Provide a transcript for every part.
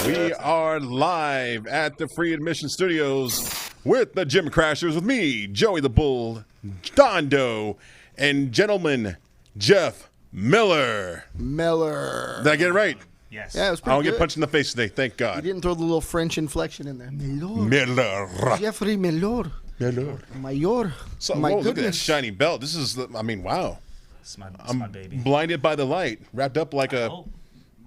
We are live at the Free Admission Studios with the Gym Crashers with me, Joey the Bull, Dondo, and gentleman Geoff Mellor. Mellor. Did I get it right? Yes. Yeah, it was I pretty don't good. get punched in the face today, thank You God. didn't throw the little French inflection in there. Mellor. Mellor. Jeffrey Mellor. Mellor. Mayor. So, My whoa, look at that goodness. shiny belt. This is, wow. It's my I'm baby. blinded by the light, wrapped up like a, Oh,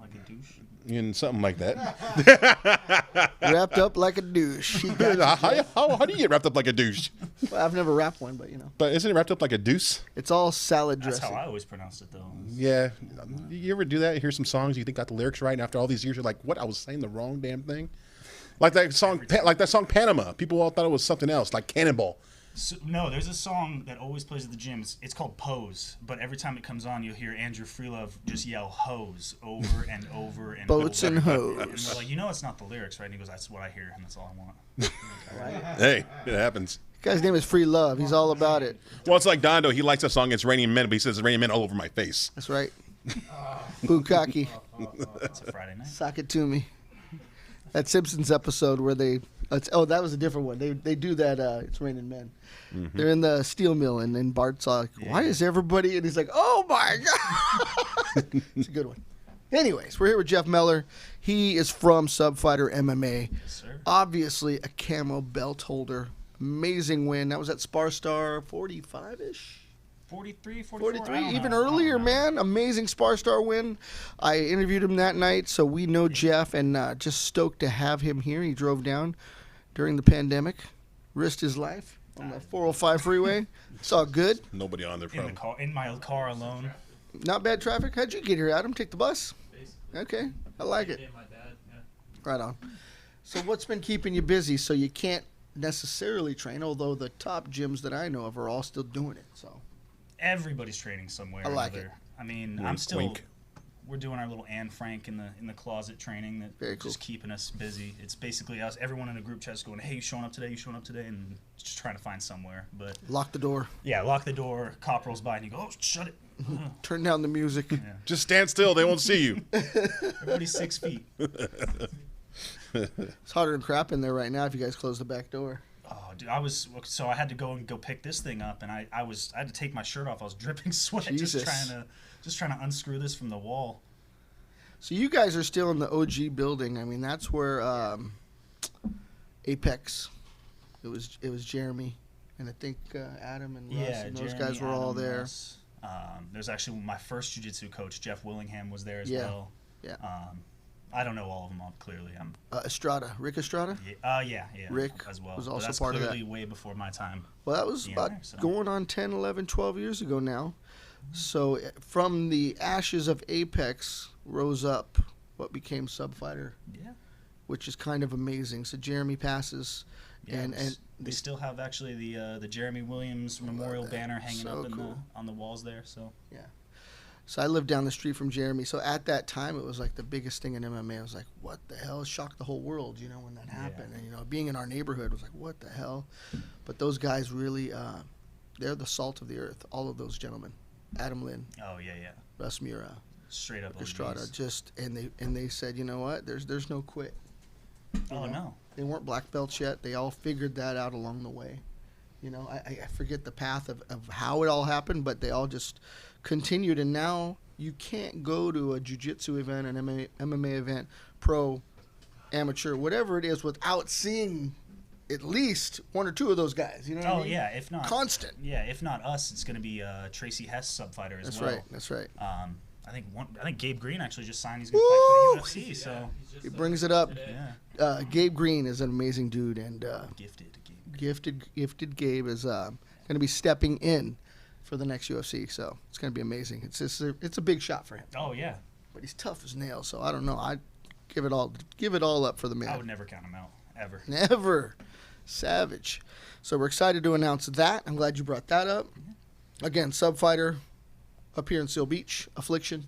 like a douche. in something like that. Wrapped up like a douche. He got you. How do you get wrapped up like a douche? Well, I've never wrapped one, but you know. But isn't it wrapped up like a deuce? It's all salad That's dressing. how I always pronounced it, though. Yeah. You ever do that? Hear some songs, you think got the lyrics right, and after all these years, you're like, what? I was saying the wrong damn thing? Like that song Panama. People all thought it was something else, like Cannonball. So, no, there's a song that always plays at the gym. It's called Pose, but every time it comes on, you'll hear Andrew Freelove just yell "hose" over and over and Boats over. and And hoes. we're like, it's not the lyrics, right? And he goes, "That's what I hear, and that's all I want." Hey, it happens. Guy's name is Free Love. He's all about it. Well, it's like Dondo. He likes a song, It's Raining Men, but he says it's raining men all over my face. That's right. Bukkake. It's a Friday night. Sock it to me. That Simpsons episode where that was a different one. They do that. It's Raining Men. Mm-hmm. They're in the steel mill, and then Bart's like, "Why is everybody?" And he's like, "Oh my god!" It's a good one. Anyways, we're here with Geoff Mellor. He is from Subfighter MMA. Yes, sir. Obviously, a camo belt holder. Amazing win. That was at Sparstar 45-ish. 43, 44. 43, I don't even know. I don't earlier, know. man. Amazing Sparstar win. I interviewed him that night, so we know Geoff, and just stoked to have him here. He drove down during the pandemic, risked his life on the 405 freeway. It's all good. Nobody on there, In the probably. car, in my car alone. Not bad traffic. How'd you get here, Adam? Take the bus? Okay, I like it. My dad, yeah. Right on. So what's been keeping you busy so you can't necessarily train, although the top gyms that I know of are all still doing it, so. Everybody's training somewhere. I or like another. it. I mean, Wink, I'm still. wink. We're doing our little Anne Frank in the closet training that Very cool. just keeping us busy. It's basically us, everyone in a group chat going, "Hey, you showing up today? You showing up today?" And just trying to find somewhere. But Lock the door. yeah, lock the door. Cop rolls by and you go, "Oh, shut it." Turn down the music. Just stand still. They won't see you. Everybody's 6 feet. It's hotter than crap in there right now if you guys close the back door. Oh, dude, I had to go pick this thing up, and I had to take my shirt off. I was dripping sweat Jesus. just trying to unscrew this from the wall. So you guys are still in the OG building. I mean, that's where Apex. It was Jeremy, and I think Adam and Russ and those Jeremy, guys were all Adam, there. Russ. There's actually my first jiu-jitsu coach, Jeff Willingham, was there as Yeah. well. Yeah. I don't know all of them clearly. Rick Estrada. Yeah, Rick as well. was But also that's part of that. clearly way before my time. Well, that was Yeah, about so- going on 10, 11, 12 years ago now. So from the ashes of Apex rose up what became Subfighter, Yeah. which is kind of amazing. So Jeremy passes, Yeah, and they still have actually the Jeremy Williams memorial that. banner hanging So up cool. on the walls there. So so I lived down the street from Jeremy. So at that time, it was like the biggest thing in MMA. I was like, what the hell? It shocked the whole world, when that happened. And, being in our neighborhood was like, what the hell? But those guys really, they're the salt of the earth, all of those gentlemen. Adam Lynn, oh yeah, Russ Mura, straight up Estrada, OGs. and they said, you know what? There's no quit. Oh know? no. They weren't black belts yet. They all figured that out along the way. I forget the path of how it all happened, but they all just continued. And now you can't go to a jiu-jitsu event, an MMA event, pro, amateur, whatever it is, without seeing at least one or two of those guys. You know what I Oh mean? yeah, if not Constant. Yeah, if not us, it's going to be Tracy Hess Subfighter as That's well. right. That's right. I think Gabe Green actually just signed. He's going to fight for the UFC. So He's just He brings it up. yeah, Gabe Green is an amazing dude, and gifted. Gabe. gifted Gabe is going to be stepping in for the next UFC, so it's going to be amazing. It's a big shot for him, Oh yeah, but he's tough as nails. So I don't know. I'd give it all up for the I man. would never count him out ever. Never, savage. So we're excited to announce that. I'm glad you brought that up. Again, Subfighter up here in Seal Beach, Affliction.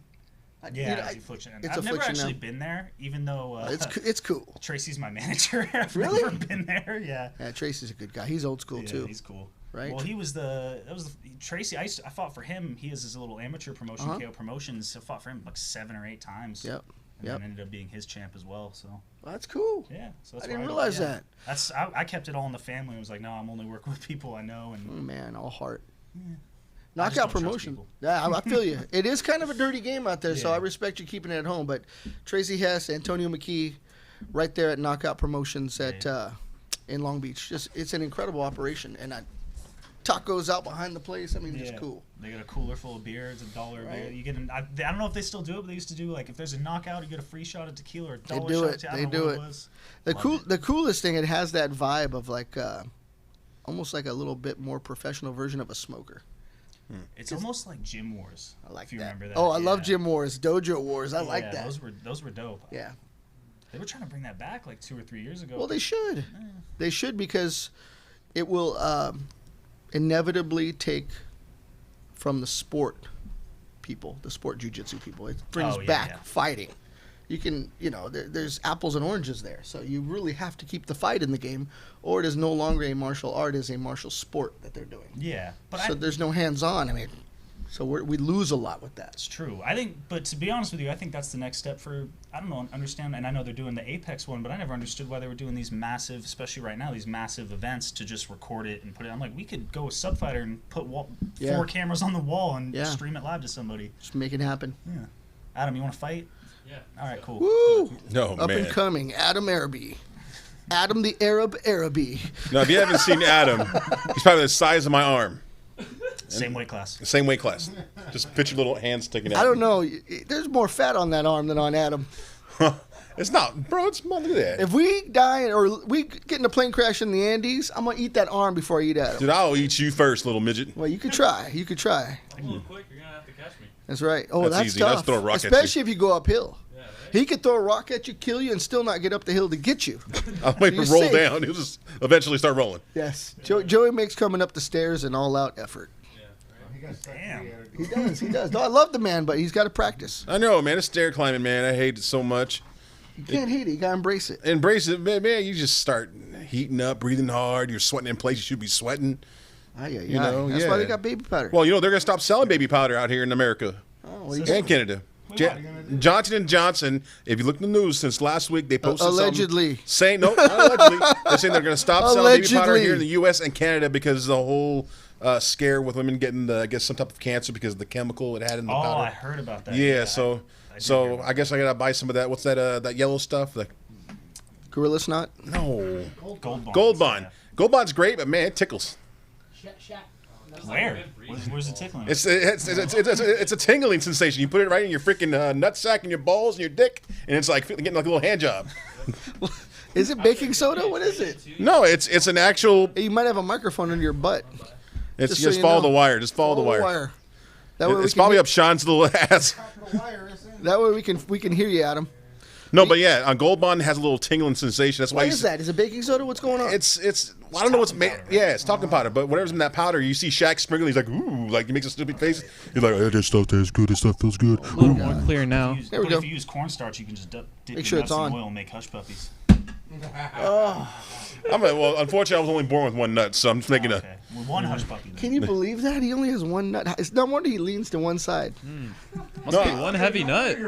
Yeah, it's Affliction. it's I've never Affliction actually now. been there, even though It's cool. Tracy's my manager. I've Really? never been there. Yeah. Yeah, Tracy's a good guy. He's old school Yeah, too, he's cool. right? Well, Tracy. I fought for him. He has his little amateur promotion, KO Promotions. I fought for him like 7 or 8 times. Yep. and then ended up being his champ as well. So Well, that's cool. yeah, so that's I didn't why realize that. That's I kept it all in the family. I was like, no, I'm only working with people I know, and Oh, man, all heart. I just Knockout don't trust promotion. people. Yeah, I feel you. It is kind of a dirty game out there, so Yeah. I respect you keeping it at home. But Tracy Hess, Antonio McKee, right there at Knockout Promotions in Long Beach. It's an incredible operation, and tacos out behind the place. I mean, just cool. They got a cooler full of beer. It's $1 a beer. Right. You get I don't know if they still do it, but they used to do like if there's a knockout, you get a free shot of tequila or a dollar do shot. it. I don't They know do what it. was. The coolest thing, it has that vibe of like almost like a little bit more professional version of a smoker. It's almost like Gym Wars. I like if you that. remember that. Oh, I love Yeah. Gym Wars, Dojo Wars. I like Yeah, that. Those were dope. Yeah. They were trying to bring that back like 2 or 3 years ago. Well, they should. They should, because it will inevitably take from the sport people, the sport jiu-jitsu people. It brings back fighting. You can, there's apples and oranges there. So you really have to keep the fight in the game, or it is no longer a martial art, it is a martial sport that they're doing. Yeah, but So there's no hands-on. I mean, so we lose a lot with that. it's true. I think, but to be honest with you, I think that's the next step for, I don't know, understand, and I know they're doing the Apex one, but I never understood why they were doing these massive, especially right now, these massive events to just record it and put it. I'm like, we could go with Subfighter and put 4 cameras on the wall and stream it live to somebody. Just make it happen. Yeah. Adam, you want to fight? Yeah. All right, cool. Woo! No, Up man. and coming, Adam Araby. Adam the Araby. Now, if you haven't seen Adam, he's probably the size of my arm. Same weight class. Same weight class. Just picture little hands sticking out. I don't know. There's more fat on that arm than on Adam. It's not, bro. It's look at that. If we die or we get in a plane crash in the Andes, I'm gonna eat that arm before I eat Adam. Dude, I'll eat you first, little midget. Well, you could try. You could try. I'm a little quick. You're gonna have to catch me. That's right. Oh, That's that's easy. tough. Let's throw a rock at you. Especially if you go uphill. Yeah, right? He could throw a rock at you, kill you, and still not get up the hill to get you. I'll make him You're roll safe. down. He'll just eventually start rolling. Yes. Joey makes coming up the stairs an all-out effort. Yeah, right? Damn. He does. He does. No, I love the man, but he's got to practice. I know, man. It's stair climbing, man. I hate it so much. You can't hate it. You got to embrace it. Embrace it, man. You just start heating up, breathing hard. You're sweating in place you should be sweating. You know, That's why they yeah. got baby powder. Well, they're going to stop selling baby powder out here in America Oh, well, and Canada. Johnson & Johnson, if you look in the news since last week, they posted Allegedly. something saying, no, not allegedly. They're saying they're going to stop selling baby powder Allegedly. here in the U.S. and Canada because of the whole scare with women getting, I guess, some type of cancer because of the chemical it had in the Oh, powder. I heard about that. Yeah, I so did hear about I guess I got to buy some of that. What's that that yellow stuff? Gorilla snot. No. Gold Bond. Gold Bond. Gold Bond's great, but, man, it tickles. Where? Where's it tickling? It's a tingling sensation. You put it right in your freaking nutsack and your balls and your dick, and it's like getting like a little hand job. Is it baking soda? What is it? No, it's an actual. You might have a microphone under your butt. It's Just just, so you follow know. the wire. Just follow the wire. That way we It's can probably hear- up Sean's little ass. That way we can hear you, Adam. No, but yeah, on Gold Bond has a little tingling sensation. That's why What you is that? Is it baking soda? What's going on? It's I don't know what's talcum made. powder, right? Yeah, it's talcum powder. But whatever's in that powder, you see Shaq sprinkling. He's like, ooh, like he makes a stupid face. He's like, oh, this stuff tastes good. This stuff feels good. A little more clear now. There we But go. if you use cornstarch, you can just dip Make your sure nuts it's in on. oil and make hush puppies. Well, unfortunately, I was only born with one nut, so I'm just making Okay. With one hush puppy. Then. Can you believe that? He only has one nut. It's no wonder he leans to one side. Must be one heavy nut.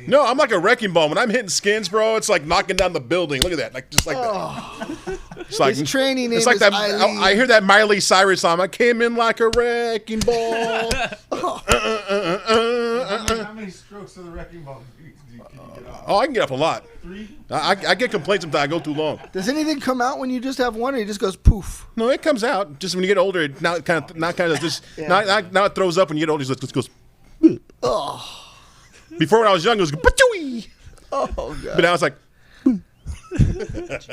No, I'm like a wrecking ball. When I'm hitting skins, bro, it's like knocking down the building. Look at that, like just like that. It's like His training name It's like is that. Eileen. I hear that Miley Cyrus song. I came in like a wrecking ball. How many strokes of the wrecking ball can you get off? Oh, I can get up a lot. 3? I get complaints sometimes I go too long. Does anything come out when you just have one, or it just goes poof? No, it comes out. Just when you get older, now it kind of just now it throws up when you get older. It just goes. Oh, Before when I was young, it was "Ba-choo-wee." oh God. But now it's like,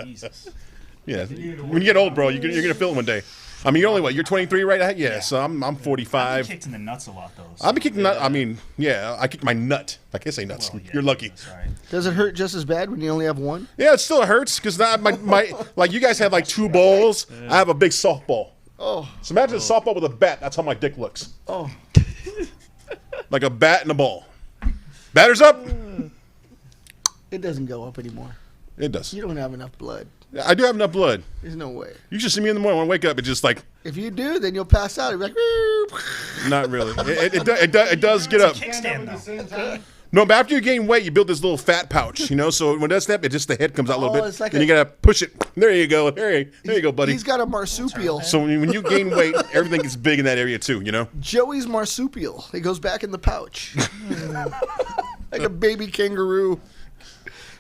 Jesus. yeah. When you get old, bro, you're gonna feel it one day. I mean, you're only what? You're 23, right? Yeah. So I'm I've been 45. kicked in the nuts a lot though. I've been kicking nut. I mean, yeah, I kicked my nut. I can't say nuts. Well, yeah, You're lucky. That's right. Does it hurt just as bad when you only have one? Yeah, it still hurts because my like you guys have like 2 balls. I have a big softball. Oh, So imagine a softball with a bat. That's how my dick looks. oh. Like a bat and a ball. Batters up. It doesn't go up anymore. It does. You don't have enough blood. I do have enough blood. There's no way. You should see me in the morning when I wake up. It's just like, If you do, then you'll pass out. You'll be like, "Woo." not really. It does get up. Kickstand At the though. same time? No, but after you gain weight, you build this little fat pouch, you know. So when it does that, the head comes out a little Oh, bit. it's like Then a- you gotta push it. There you go. There you go, buddy. He's got a marsupial. So when you gain weight, everything gets big in that area too, you know. Joey's marsupial. It goes back in the pouch. Like a baby kangaroo.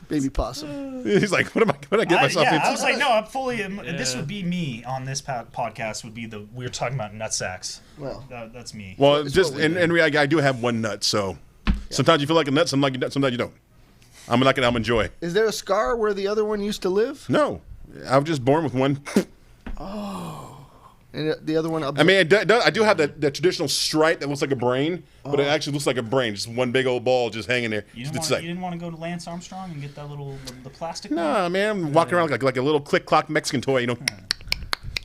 Baby possum. He's like, what I get myself into? I was like, no, I'm fully. This would be me on this podcast. Would be we're talking about nut sacks. Well, That's me. Well, It's just what we and reality, I do have one nut, so sometimes you feel like a nut, sometimes you don't. I'm like it. I'm enjoy. is there a scar where the other one used to live? No, I was just born with one. And the other one? I mean, I do have the traditional stripe that looks like a brain, but it actually looks like a brain, just one big old ball just hanging there. You It's didn't want to go to Lance Armstrong and get that little the plastic one? Nah, man, I'm walking around like a little click clock Mexican toy, you know.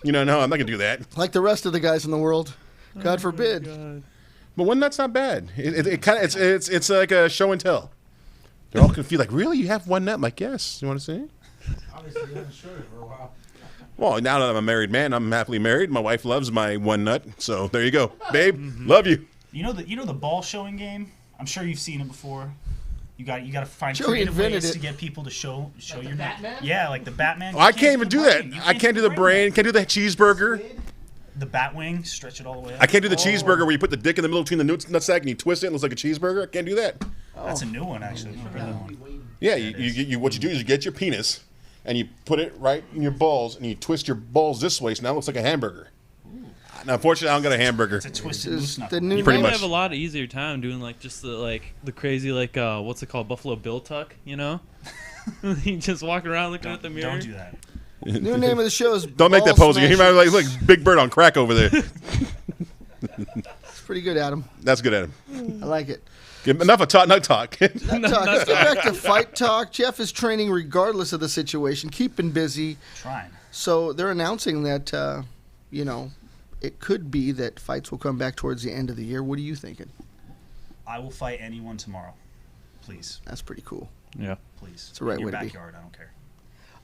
No, I'm not gonna do that. like the rest of the guys in the world. God forbid. But one nut's not bad. It kind of it's like a show and tell. They're all confused, like, really? You have one nut? I'm like, yes. You want to see? Obviously, you haven't showed it for a while. Well, now that I'm a married man, I'm happily married. My wife loves my one nut, so there you go, babe. Love you. You know the ball showing game? I'm sure you've seen it before. You got to find Joey creative invented ways it. to get people to show your Batman? Yeah, like the Batman. Oh, I can't even do that. I can't do the brain. Can't do the cheeseburger. The bat wing, stretch it all the way up. I can't do the cheeseburger where you put the dick in the middle between the nutsack and you twist it and it looks like a cheeseburger. I can't do that. That's a new one, actually. I've never heard that one. Yeah, you what you do is you get your penis and you put it right in your balls and you twist your balls this way, so now it looks like a hamburger. Now, unfortunately, I don't got a hamburger. It's a twisted This loose is knuckle. the new Pretty You name. much. have a lot easier time doing like just the crazy what's it called, Buffalo Bill tuck, you know? You just walking around looking at the mirror. Don't do that. New name of the show is Don't make that Ball pose again. He might like Smashers. look Big Bird on crack over there. It's pretty good, Adam. That's good, Adam. I like it. Enough of nut talk. Let's get back to fight talk. Jeff is training regardless of the situation, keeping busy. Trying. So they're announcing that, it could be that fights will come back towards the end of the year. What are you thinking? I will fight anyone tomorrow. Please. That's pretty cool. Yeah. Please. It's the right in your way to be. backyard, I don't care.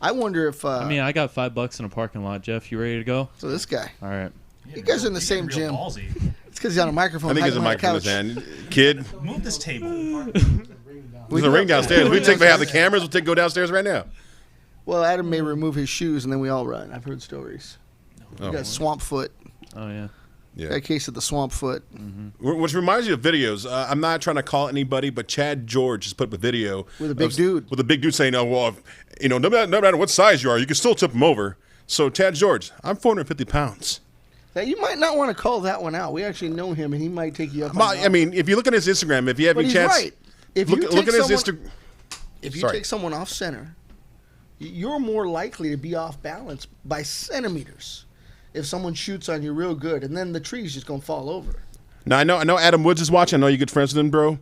I wonder if. I mean, I got $5 in a parking lot. Jeff, you ready to go? So this guy. All right. You guys are in the same You're getting gym. real ballsy. It's because he's on a microphone. I think there's a hiding mic behind in the his couch. hand. Kid, Move this table. there's a ring downstairs. We have the cameras. We'll go downstairs right now. Well, Adam may remove his shoes and then we all run. I've heard stories. Oh. You got swamp foot. Oh yeah. Got a case of the swamp foot. Which reminds me of videos. I'm not trying to call anybody, but Chad George just put up a video With a big dude. With a big dude saying, "Oh well, no matter what size you are, you can still tip him over." So Chad George, I'm 450 pounds. Now, you might not want to call that one out. We actually know him, and he might take you up. on I that. mean, if you look at his Instagram, if you have But any he's chance, right. If look you at take his someone- Instagram. If you Sorry. take someone off center, you're more likely to be off balance by centimeters if someone shoots on you real good, and then the tree's just gonna fall over. Now I know Adam Woods is watching. I know you're good friends with him, bro.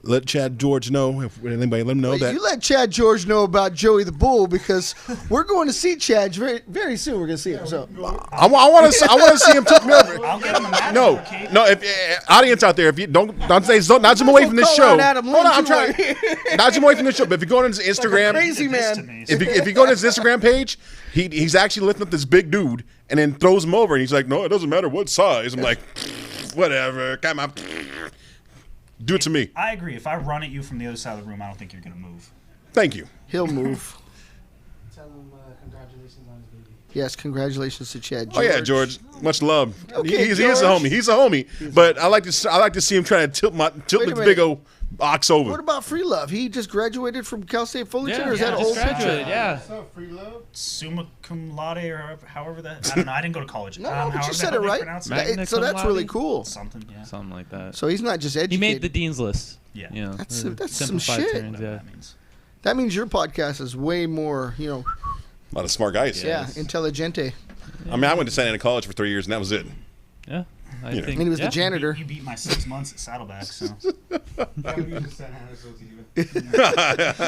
Let Chad George know if anybody let him know But that. you let Chad George know about Joey the Bull because we're going to see Chad very, very soon. We're gonna see him. So I want to see him tip me over. I'll get him a match. No, okay? no. If audience out there, if you don't say not zoom away from this Call show. out Adam Hold on, I'm Lynn, trying. too. Not zoom away from this show. But if you go on his Instagram, crazy This to man. me. if you go on his Instagram page, he's actually lifting up this big dude and then throws him over, and he's like, "No, it doesn't matter what size." I'm like, "Whatever, come on, do it to me." I agree. If I run at you from the other side of the room, I don't think you're going to move. Thank you. He'll move. Tell him congratulations on his baby. Yes, congratulations to Chad Oh George. yeah, George. Much love. Okay, He is a George. homie. He's a homie. But I like to see him trying to tilt Wait this a minute. big old ox over. What about Free Love? He just graduated from Cal State Fullerton, Yeah, or is yeah, that just old graduated, picture? yeah. What's up, free love? Summa cum laude or however that. I don't know. I didn't go to college. No, but however you the said hell it they right. pronounce it. Magna So cum that's really laude? cool. Something, yeah. Something like that. So he's not just educated. He made the dean's list. Yeah. You know, That's- the that's some simplified shit. terms, Whatever yeah. that means. That means your podcast is way more, A lot of smart guys. yeah, intelligente. I mean, I went to Santa Ana College for 3 years, and that was it. Yeah. I You know. think I mean, he was yeah. the janitor. You beat my 6 months at Saddleback, so. Yeah, we just sent Hannah so it's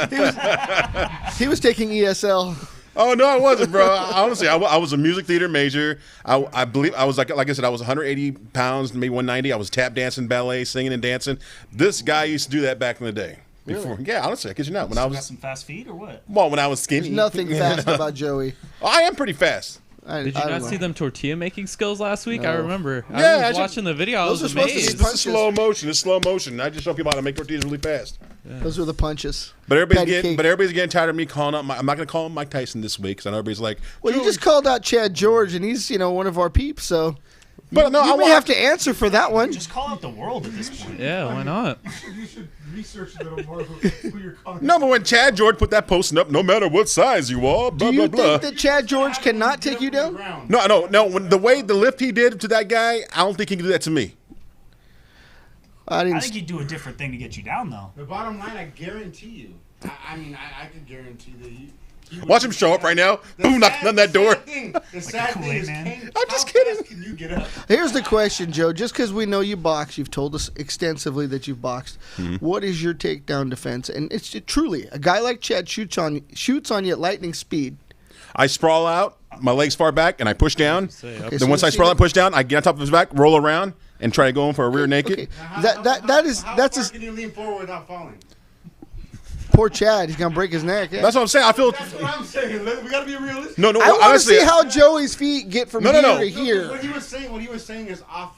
even. He was taking ESL. Oh no, I wasn't, bro. Honestly, I was a music theater major. I believe I was like I said, I was 180 pounds, maybe 190. I was tap dancing, ballet, singing, and dancing. This guy used to do that back in the day. Before, yeah, honestly, I kid you not. When I Got was some fast feet or what? when I was skinny, There's nothing fast about Joey. I am pretty fast. Did you not see them tortilla making skills last week? No. I remember. Yeah, I was watching the video. I Those was are supposed to be amazed. This is slow motion. It's slow motion. I just show people how to make tortillas really fast. Those were the punches. But Patty cake. everybody's getting tired of me calling out. I'm not going to call him Mike Tyson this week because I know everybody's like, Well, you just called out Chad George, and he's one of our peeps. So, but no, you may have to answer for that one. Just call out the world at this point. Yeah, why not? You should research a little more who you're calling. No, but when Chad George put that posting up, no matter what size you are, blah Do you blah blah. think that Chad George cannot take you down? No. When the way the lift he did to that guy, I don't think he can do that to me. I I didn't. think he'd do a different thing to get you down, though. The bottom line, I guarantee you. I mean, I could guarantee that he would Watch him show up right now. Boom, knocking on that door. The sad thing Kool-Aid is, Man. Kane, I'm just how kidding. fast can you get up? Here's the question, Joe. Just because we know you box, you've told us extensively that you've boxed. What is your takedown defense? And it's truly a guy like Chad shoots on you at lightning speed. I sprawl out, my legs far back, and I push down. Say, Okay, up. Then so once you I see sprawl that- out, push down, I get on top of his back, roll around, and try to go in for a rear naked. Okay. Now, That's how his can you lean forward without falling? poor Chad. He's gonna break his neck. Yeah. That's what I'm saying. I feel That's what I'm saying. We gotta be realistic. no. I want to Honestly, see how Joey's feet get from No, here no. to here. What he was saying is off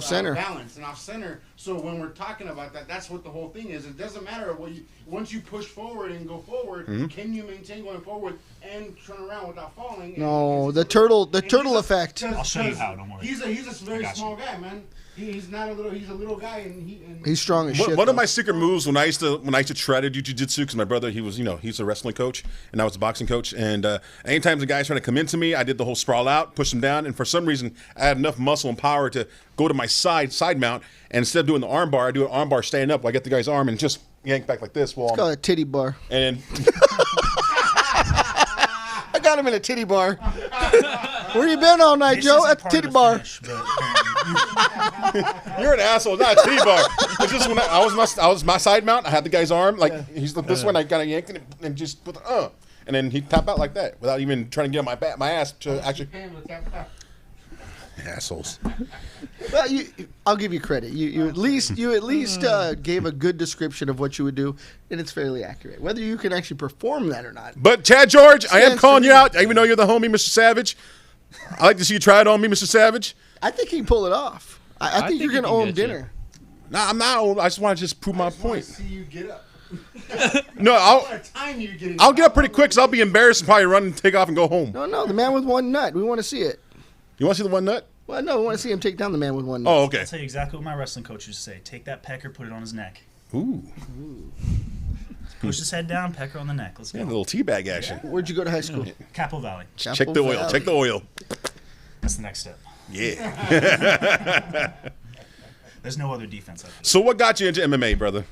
center. balance and off center. So when we're talking about that, that's what the whole thing is. It doesn't matter what once you push forward and go forward, can you maintain going forward and turn around without falling? No, And the turtle effect. I'll show you how, don't worry. He's a very got you. small guy, man. He's not a little. He's a little guy, and He's strong as shit. one of though. my secret moves when I used to try to do jiu-jitsu, because my brother, he's a wrestling coach and I was a boxing coach, and anytime the guy's trying to come into me, I did the whole sprawl out, push him down, and for some reason I had enough muscle and power to go to my side mount, and instead of doing the arm bar, I do an arm bar standing up. I get the guy's arm and just yank back like this while It's called a titty bar. and I got him in a titty bar. Where you been all night, This Joe? isn't At the part of titty the bar. finish, but apparently you're an asshole, not a T-bar. It's just when I was my side mount, I had the guy's arm, like he's like this one, I kind of yanked it and just put and then he tap out like that without even trying to get on my ass to actually assholes. Well, I'll give you credit. You at least gave a good description of what you would do, and it's fairly accurate. Whether you can actually perform that or not. But Chad George, I am Stands calling for you me. out, even though you're the homie, Mr. Savage. I like to see you try it on me, Mr. Savage. I think he can pull it off. I think you're think going to he owe can him get you. dinner. Nah, I'm not old. I just want to just prove my I point. see you get up. No, What time you getting? I'll get up pretty quick because I'll be embarrassed and probably run and take off and go home. No, the man with one nut. We want to see it. You want to see the one nut? Well, no, we want to see him take down the man with one nut. Oh, okay. I'll tell you exactly what my wrestling coach used to say. Take that pecker, put it on his neck. Ooh, Push his head down, pecker on the neck. Let's yeah, a go. little teabag action. Where'd you go to high school? Capo Valley. Check Chapel the oil. Valley. Check the oil. That's the next step. Yeah. There's no other defense. So what got you into MMA, brother?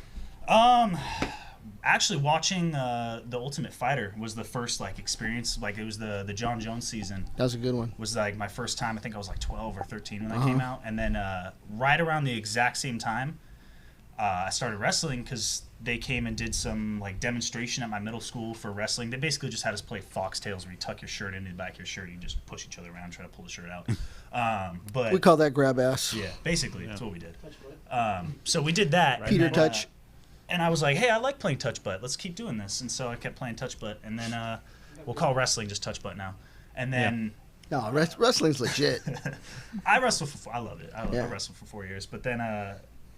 Actually, watching The Ultimate Fighter was the first experience. It was the John Jones season. That was a good one. Was my first time. I think I was 12 or 13 when that came out. And then right around the exact same time, I started wrestling because they came and did some demonstration at my middle school for wrestling. They basically just had us play foxtails, where you tuck your shirt into the back of your shirt, and you just push each other around, try to pull the shirt out. But We call that grab ass. yeah, basically that's what we did. So we did that. Peter and then, touch. and I was like, hey, I like playing touch butt. Let's keep doing this. And so I kept playing touch butt, and then we'll call wrestling just touch butt now. And then. No, wrestling's legit. I wrestled I love it. I Yeah. wrestled for 4 years. But then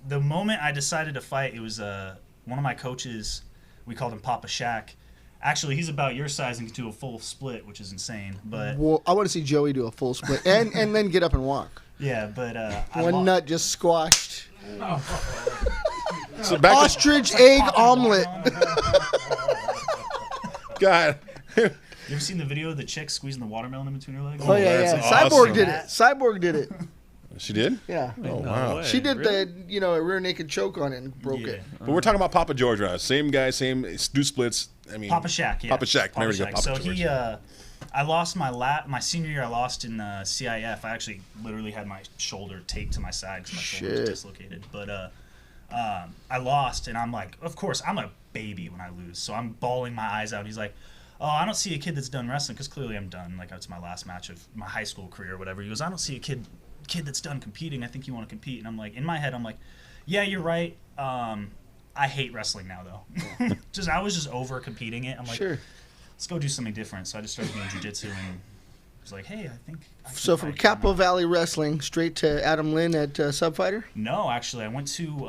the moment I decided to fight, it was one of my coaches, we called him Papa Shaq. Actually, he's about your size and can do a full split, which is insane. But Well, I want to see Joey do a full split and then get up and walk. yeah, but One nut just squashed. So back Ostrich egg omelet. God. You ever seen the video of the chick squeezing the watermelon in between her legs? Oh, yeah. that's Cyborg awesome. did it. Cyborg did it. She did? Yeah. Oh, wow. way. She did Really? a rear naked choke on it and broke Yeah. it. But we're talking about Papa George right now. Same guy, same do splits. I mean, Papa Shaq, yeah. Papa Shaq. There we go. Shaq. Papa So George. I lost my senior year. I lost in CIF. I actually literally had my shoulder taped to my side because my shoulder was Shit. dislocated. But I lost, and I'm like, of course, I'm a baby when I lose, so I'm bawling my eyes out. And he's like, oh, I don't see a kid that's done wrestling, because clearly I'm done. It's my last match of my high school career or whatever. He goes, I don't see a kid that's done competing. I think you want to compete. And I'm like, in my head, I'm like, yeah, you're right. I hate wrestling now, though. I was just over competing it. I'm like, Sure. let's go do something different. So I just started doing jiu-jitsu, and was like, hey, I think I can So from fight. Capo Valley Wrestling straight to Adam Lynn at Subfighter? No, actually, I went to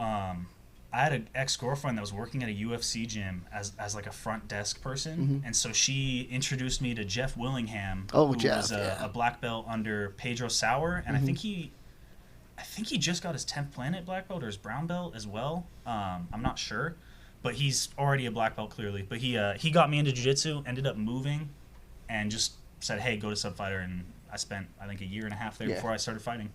I had an ex-girlfriend that was working at a UFC gym as like a front desk person, and so she introduced me to Geoff Willingham, who Geoff, was a black belt under Pedro Sauer, and I think he just got his 10th planet black belt or his brown belt as well. I'm not sure, but he's already a black belt clearly. But he got me into jiu-jitsu, ended up moving, and just said, hey, go to Sub Fighter, and I spent I think a year and a half there before I started fighting.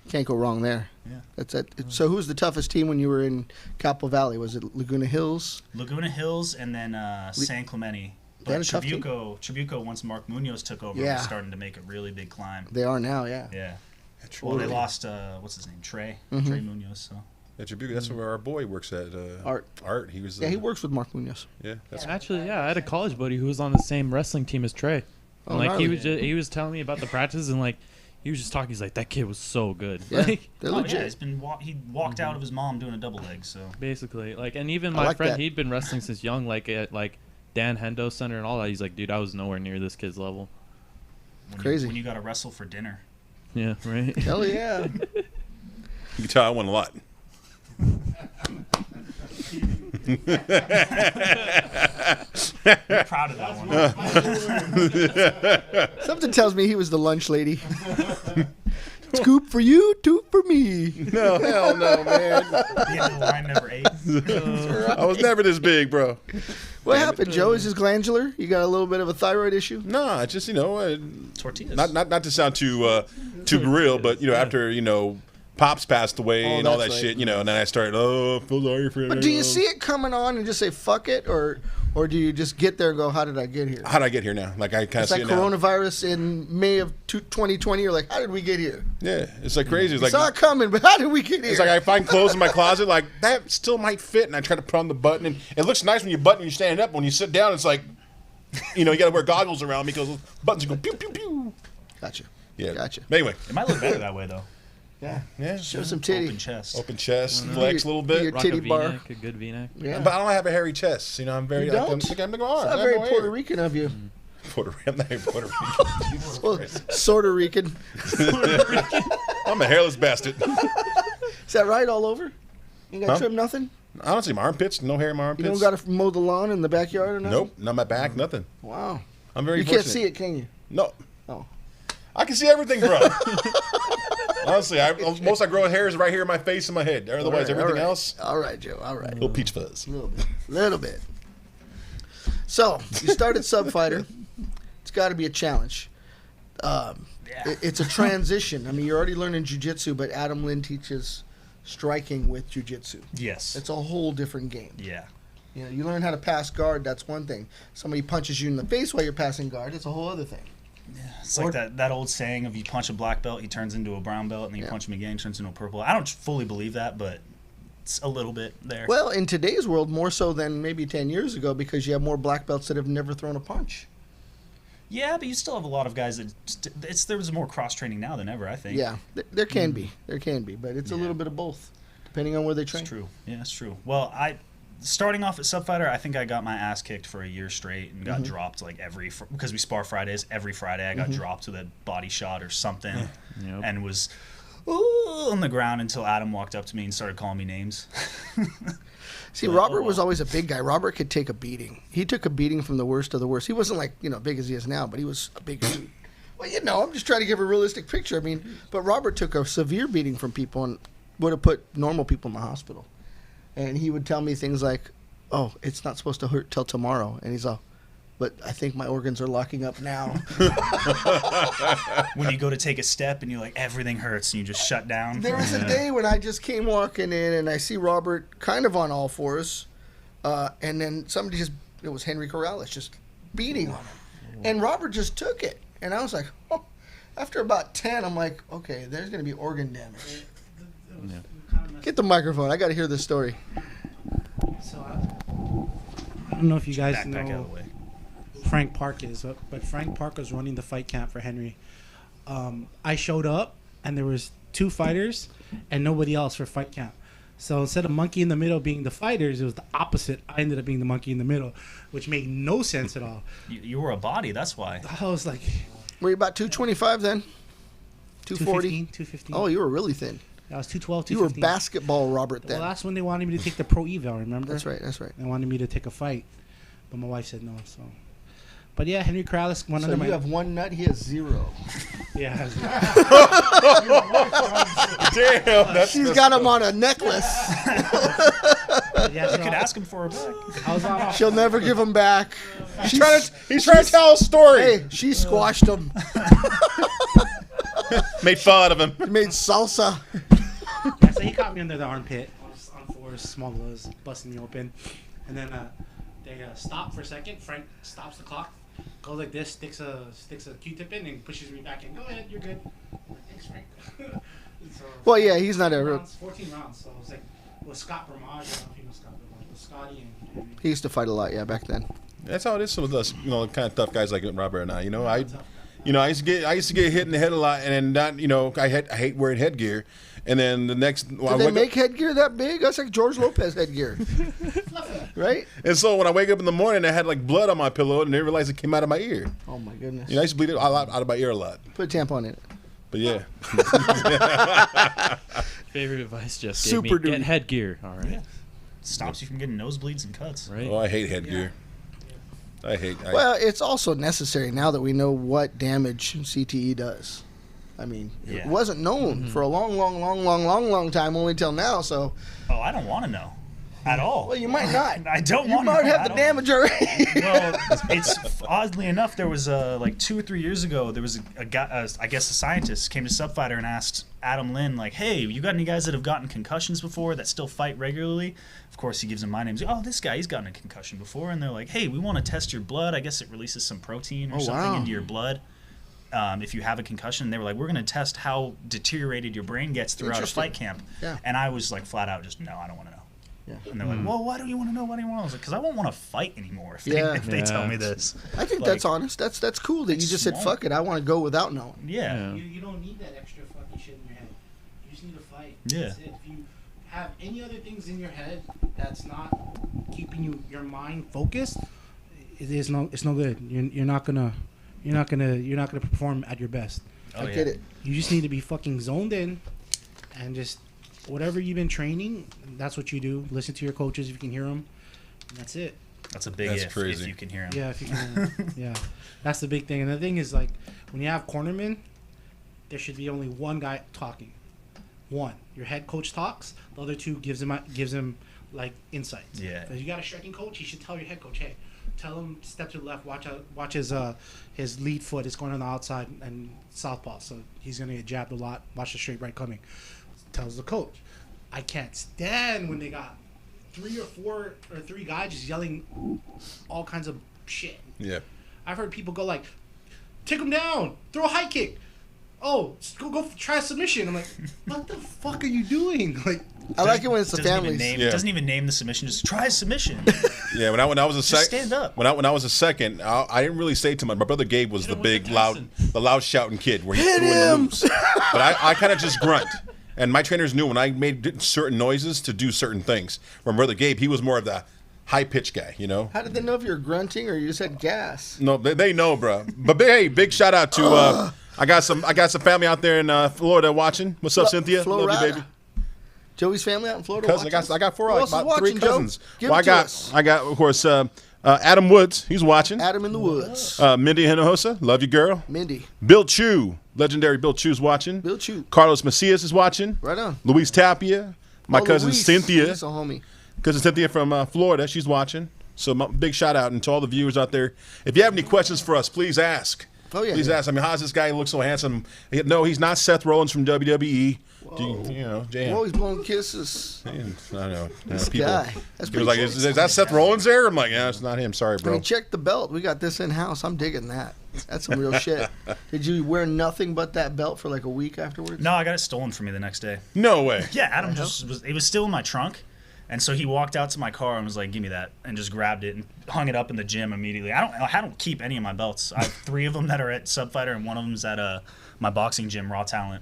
Can't go wrong there. Yeah. That's it. So who was the toughest team when you were in Capo Valley? Was it Laguna Hills? Laguna Hills and then San Clemente. They had But a tough team? Trabuco, once Mark Munoz took over, Yeah. was starting to make a really big climb. They are now, yeah. Yeah. That's Well, they really- lost, what's his name? Trey Munoz. So. That's that's where our boy works at. Art. He was. Yeah, he works with Mark Munoz. Yeah, that's Actually, yeah, I had a college buddy who was on the same wrestling team as Trey. Oh, And, like he gnarly. was telling me about the practice, and like he was just talking. He's like, that kid was so good. Yeah, Like, they're Oh, legit. yeah, he walked out of his mom doing a double leg, so. basically, like, and even I my like friend, that. he'd been wrestling since young, like at like Dan Hendo Center and all that. He's like, dude, I was nowhere near this kid's level. Crazy. When you got to wrestle for dinner. Yeah, right. Hell yeah. You can tell I won a lot. I'm proud of that one. Something tells me he was the lunch lady. Scoop for you, two for me. No, hell no, man. The end of the line never ate. I was never this big, bro. What happened, Joe? Is this glandular? You got a little bit of a thyroid issue? Nah, it's just Tortillas. not to sound too real, but after Pops passed away Oh, and all that's that right. shit, and then I started, feel sorry for But do you see it coming on and just say fuck it, or do you just get there and go, how did I get here? How did I get here now? Like I kind of It's see like it now. coronavirus in May of 2020. You're like, how did we get here? Yeah, it's like crazy. It's We like saw it coming, but how did we get here? it's like I find clothes in my closet like that still might fit, and I try to put on the button, and it looks nice when you button and you're standing up. When you sit down, it's like, you got to wear goggles around because those buttons go pew pew pew. Gotcha. Yeah, Gotcha. But anyway, It might look better that way, though. Yeah. Show some titty. Open chest. open chest, Mm-hmm. flex a little bit. Your Rock titty a bar. V-neck, a good V-neck. Yeah. But I don't have a hairy chest. I'm very. You don't? I'm like, It's not very Puerto Rican of you. Puerto Rican. I'm not even Puerto Rican. Jesus Well, Christ. sort of Rican. I'm a hairless bastard. Is that right all over? You got Huh? trim nothing? I don't see my armpits. No hair in my You armpits. don't got to mow the lawn in the backyard or nothing? Nope. Not my back. Nothing. Wow. I'm very. You can't fortunate. see it, can you? No. Oh. I can see everything, bro. Honestly, most I grow hair is right here in my face and my head. Otherwise, everything else, All right, Joe. All right. little peach fuzz. A little bit. So, you started Sub Fighter. It's got to be a challenge. It's a transition. I mean, you're already learning jiu-jitsu, but Adam Lynn teaches striking with jiu-jitsu. Yes. It's a whole different game. Yeah. You learn how to pass guard, that's one thing. Somebody punches you in the face while you're passing guard, it's a whole other thing. It's like that old saying of you punch a black belt, he turns into a brown belt, and then you punch him again, he turns into a purple. I don't fully believe that, but it's a little bit there. Well, in today's world, more so than maybe 10 years ago, because you have more black belts that have never thrown a punch. Yeah, but you still have a lot of guys that there's more cross training now than ever, I think. Yeah, there can be. There can be, but it's a little bit of both, depending on where they train. It's true. Yeah, it's true. Well, starting off at Sub Fighter, I think I got my ass kicked for a year straight and got dropped like because we spar Fridays. Every Friday I got dropped with a body shot or something, Yep. and was on the ground until Adam walked up to me and started calling me names. See, But, Robert oh, was well. always a big guy. Robert could take a beating. He took a beating from the worst of the worst. He wasn't like, big as he is now, but he was a big dude. Well, I'm just trying to give a realistic picture. I mean, but Robert took a severe beating from people and would have put normal people in the hospital. And he would tell me things like, oh, it's not supposed to hurt till tomorrow. And he's all, but I think my organs are locking up now. When you go to take a step and you're like, everything hurts and you just shut down. There was a day when I just came walking in and I see Robert kind of on all fours. And then somebody it was Henry Corrales, just beating on him. And Robert just took it. And I was like, oh. After about 10, I'm like, okay, there's going to be organ damage. Get the microphone. I got to hear this story. So I don't know if you guys Back out know of the way. Frank Park is, but Frank Park was running the fight camp for Henry. I showed up and there was 2 fighters and nobody else for fight camp. So instead of monkey in the middle being the fighters, it was the opposite. I ended up being the monkey in the middle, which made no sense at all. You were a body, that's why. I was like Were you about 225 then? 240? 215. Oh, you were really thin. I was 212, You were 215. basketball Robert The then. last one they wanted me to take the pro eval. Remember? That's right. That's right. They wanted me to take a fight, but my wife said no. So, but yeah, Henry Corrales went So under you my. have one nut. He has 0. Yeah. Damn, that's She's got him on a necklace. Yeah, You could ask him for a back. I was on. She'll never give him back. he's trying to tell a story. Hey, she squashed him. Made fun of him. He made salsa. Yeah, so he caught me under the armpit. I was on floors, small gloves, busting me open, and then they stop for a second. Frank stops the clock, goes like this, sticks a Q-tip in, and pushes me back in. Go ahead, you're good. Thanks, Frank. So, Well, yeah, he's not a. 14 rounds. So it was like with Scott Bramage. I don't know if you know Scott Bramage, but Scotty and He used to fight a lot, yeah, back then. That's how it is with us, kind of tough guys like Robert and I. I used to get hit in the head a lot, and then not, I hate wearing headgear, and then the next. Did they make headgear that big? That's like George Lopez headgear, right? And so when I wake up in the morning, I had like blood on my pillow, and I didn't realize it came out of my ear. Oh my goodness! I used to bleed it out of my ear a lot. Put a tampon in it. But yeah, Favorite advice Jeff gave Super me: get duty. headgear. All right. Stops you from getting nosebleeds and cuts. Right. I hate headgear. Well, it's also necessary now that we know what damage CTE does. I mean, it Yeah. wasn't known for a long time, only till now. So, Oh, I don't want to know at all. well, you might not. I don't You want to might know have at the all. damage already. Well, it's oddly enough, there was like 2 or 3 years ago, there was a guy, I guess a scientist, came to Subfighter and asked Adam Lynn, like, hey, you got any guys that have gotten concussions before that still fight regularly? Of course, he gives him my name. He's like, oh, this guy, he's gotten a concussion before. And they're like, hey, we want to test your blood. I guess it releases some protein or something wow. into your blood if you have a concussion. And they were like, we're going to test how deteriorated your brain gets throughout a Interesting. fight camp. Yeah. And I was like, flat out, just, no, I don't want to know. Yeah. And they're like, well, why do you want to know? Why do you want to know? I was like, because I won't want to fight anymore if they, Yeah. if they tell Yeah. me this. I think Like, that's honest. That's cool that you it's just said, small. fuck it, I want to go without knowing. Yeah. You don't need that extra fucking shit in your head. You just need to fight. Yeah. That's it. If you have any other things in your head that's not keeping your mind focused, it's no good. You're not gonna perform at your best. Oh, I yeah. get it. You just need to be fucking zoned in, and just whatever you've been training, that's what you do. Listen to your coaches if you can hear them. And that's it. That's a big That's if crazy. you can hear him. Yeah, if you can. Yeah, that's the big thing. And the thing is, like, when you have cornermen, there should be only one guy talking. One. Your head coach talks. The other two gives him like insights. Yeah. If you got a striking coach, he should tell your head coach, hey, tell him step to the left. Watch his lead foot is going on the outside and southpaw, so he's gonna get jabbed a lot. Watch the straight right coming. Tells the coach. I can't stand when they got 3 or 4 or 3 guys just yelling all kinds of shit. yeah. I've heard people go like, take him down, throw a high kick. Oh, go try a submission. I'm like, what the fuck are you doing? Like, I like it when it's the Doesn't even families. name, Yeah. doesn't even name the submission. Just try a submission. Yeah, when I was a Just second, stand up. When I was a second, I didn't really say too much. My brother Gabe was Hit the him with big, the loud, Tyson. shouting kid where he Hit threw in the him! loops. But I kind of just grunt. And my trainers knew when I made certain noises to do certain things. My brother Gabe, he was more of the high pitch guy, you know. How did they know if you're grunting or you just had gas? No, they know, bro. But big shout out to I got some family out there in Florida watching. What's up, Cynthia? Love Florida. you, baby. Joey's family out in Florida. Cousin, watching? I got 4, Who like, else is about 3 watching, Joe? cousins. Give Well, it to us. I got of course Adam Woods. He's watching. Adam in the woods. Mindy Hinojosa, love you, girl. Mindy. Bill Chu, legendary Bill Chu's watching. Bill Chu. Carlos Macias is watching. Right on. Luis Tapia, my Oh, cousin Luis. Cynthia, Luis, a homie. cousin Cynthia from Florida, she's watching. So big shout out and to all the viewers out there. If you have any questions for us, please ask. Oh, yeah. Please ask. I mean, how's this guy look so handsome? No, he's not Seth Rollins from WWE. Damn. Always blowing kisses. I don't know. This People, guy. That's he was pretty like, cool. is that Seth Rollins there? I'm like, yeah, it's not him. Sorry, I bro. mean, check the belt. We got this in house. I'm digging that. That's some real shit. Did you wear nothing but that belt for like a week afterwards? No, I got it stolen from me the next day. No way. Yeah, Adam it was still in my trunk. And so he walked out to my car and was like, give me that, and just grabbed it and hung it up in the gym immediately. I don't keep any of my belts. I have 3 of them that are at Subfighter, and one of them's at my boxing gym, Raw Talent.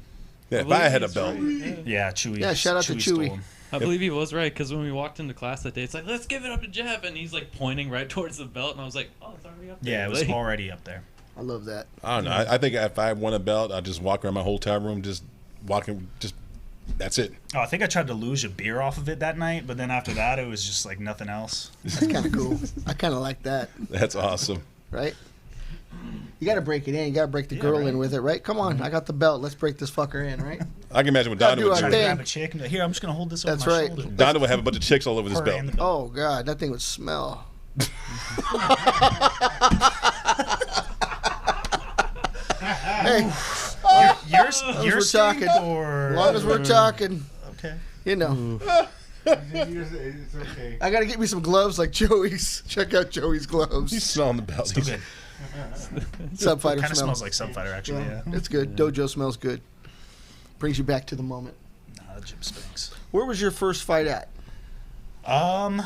Yeah, if I had a belt. Yeah, Chewy. Yeah, shout out to stole Chewy. them. I believe he was right because when we walked into class that day, it's like, let's give it up to Geoff, and he's like pointing right towards the belt, and I was like, oh, it's already up there. Yeah, it was Like, already up there. I love that. I don't know. I think if I won a belt, I'd just walk around my hotel room, just walking, just That's it. Oh, I think I tried to luge a beer off of it that night, but then after that, it was just like nothing else. That's kind of cool. I kind of like that, That's awesome. right? You got to break it in. You got to break the girl in with it, right? Come on, I got the belt. Let's break this fucker in, right? I can imagine what Gotta Donda do would our Trying do. to thing. grab a chick and be like, here, I'm just gonna hold this over That's my right. shoulder. Donda would have a bunch of chicks all over this Her belt. and the belt. Oh God, that thing would smell. Hey, You're we're talking. or as long as we're talking, okay. you know. It's okay. I gotta get me some gloves like Joey's. Check out Joey's He's gloves. smelling the belt. Still good. Subfighter Kind of smell. smells like Subfighter, actually. Yeah. It's good. Dojo smells good. Brings you back to the moment. Nah, the gym stinks. Where was your first fight at? Now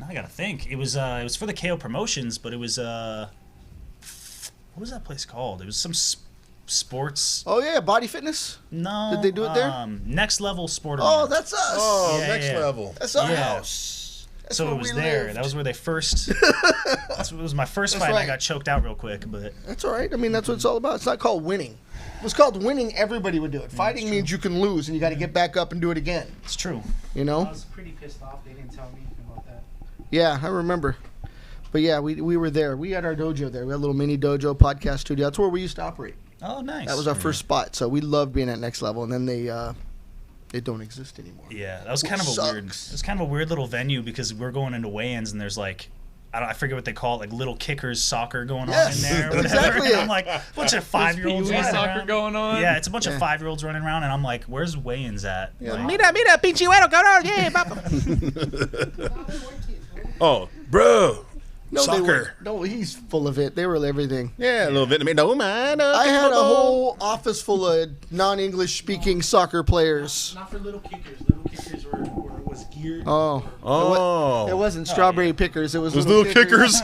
I gotta think. It was for the KO Promotions, but it was what was that place called? It was some sports. Oh yeah, Body Fitness. No. Did they do it there? Next Level Sport Oh, Arena. that's us. Oh, Yeah, next yeah. level. That's our Yeah. house. That's So where it was we there. lived. That was where they first. It was my first That's fight. And right. I got choked out real quick, but That's all right. I mean, that's what it's all about. It's not called winning. If it was called winning, everybody would do it. Fighting means you can lose and you got to get back up and do it again. it's true. You I know? was pretty pissed off. They didn't tell me about that. Yeah, I remember. But yeah, we were there. We had our dojo there. We had a little mini dojo podcast studio. That's where we used to operate. Oh, nice. That was our first spot. So we loved being at Next Level. And then they don't exist anymore. Yeah, that was kind of a Sucks. weird. It was kind of a weird little venue because we're going into weigh-ins and there's like. I forget what they call it, like little kickers soccer going Yes, on in there. Or whatever. exactly And it. I'm like, a bunch of 5-year-olds Pee-wee running soccer around. going on. Yeah, it's a bunch Yeah. of 5-year-olds running around, and I'm like, where's weigh-ins at? Yeah. Like, Mira, pinche güero, cabrón. Yeah, papa. Oh, bro. No, they Soccer. were. No, he's full of it. They were everything. Yeah, a little Vietnamese. No, man. I had a whole office full of non-English speaking soccer players. Not for little kickers. Little kickers was geared. Oh. Oh. It wasn't strawberry pickers. It was Those little kickers.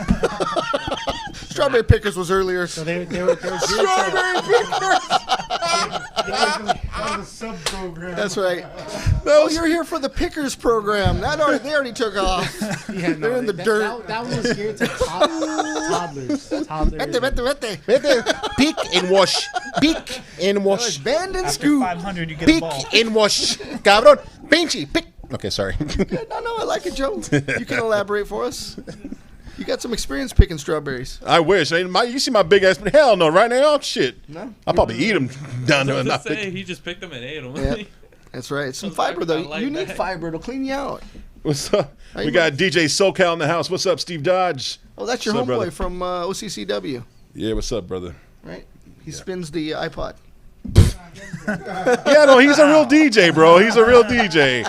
Strawberry pickers was earlier. So they were geared Strawberry pickers. That was a sub-program. That's right. Oh, you're here for the pickers program. They already took off. Yeah, They're in the dirt. That one was geared to toddlers. Vete, vete. Pick and wash. Pick and wash. Band and after scoop. 500, you get a Pick ball. and wash. Cabrón. Pinchy. Pick. Okay, sorry. No, I like it, Joe. You can elaborate for us. You got some experience picking strawberries. I wish. You see my big ass, but hell no, right now, shit. No? I'll probably eat them down I to was not to say, pick. he just picked them and ate them. Yeah. That's right. Some Those back fiber, though. with that You light need bag. fiber. It'll clean you out. What's up? How We you got DJ SoCal in the house. What's up, Steve Dodge? Oh, that's your What's up, homeboy brother? from OCCW, Yeah, what's up, brother? right? He spins the iPod. Yeah, no, he's a real DJ, bro. He's a real DJ.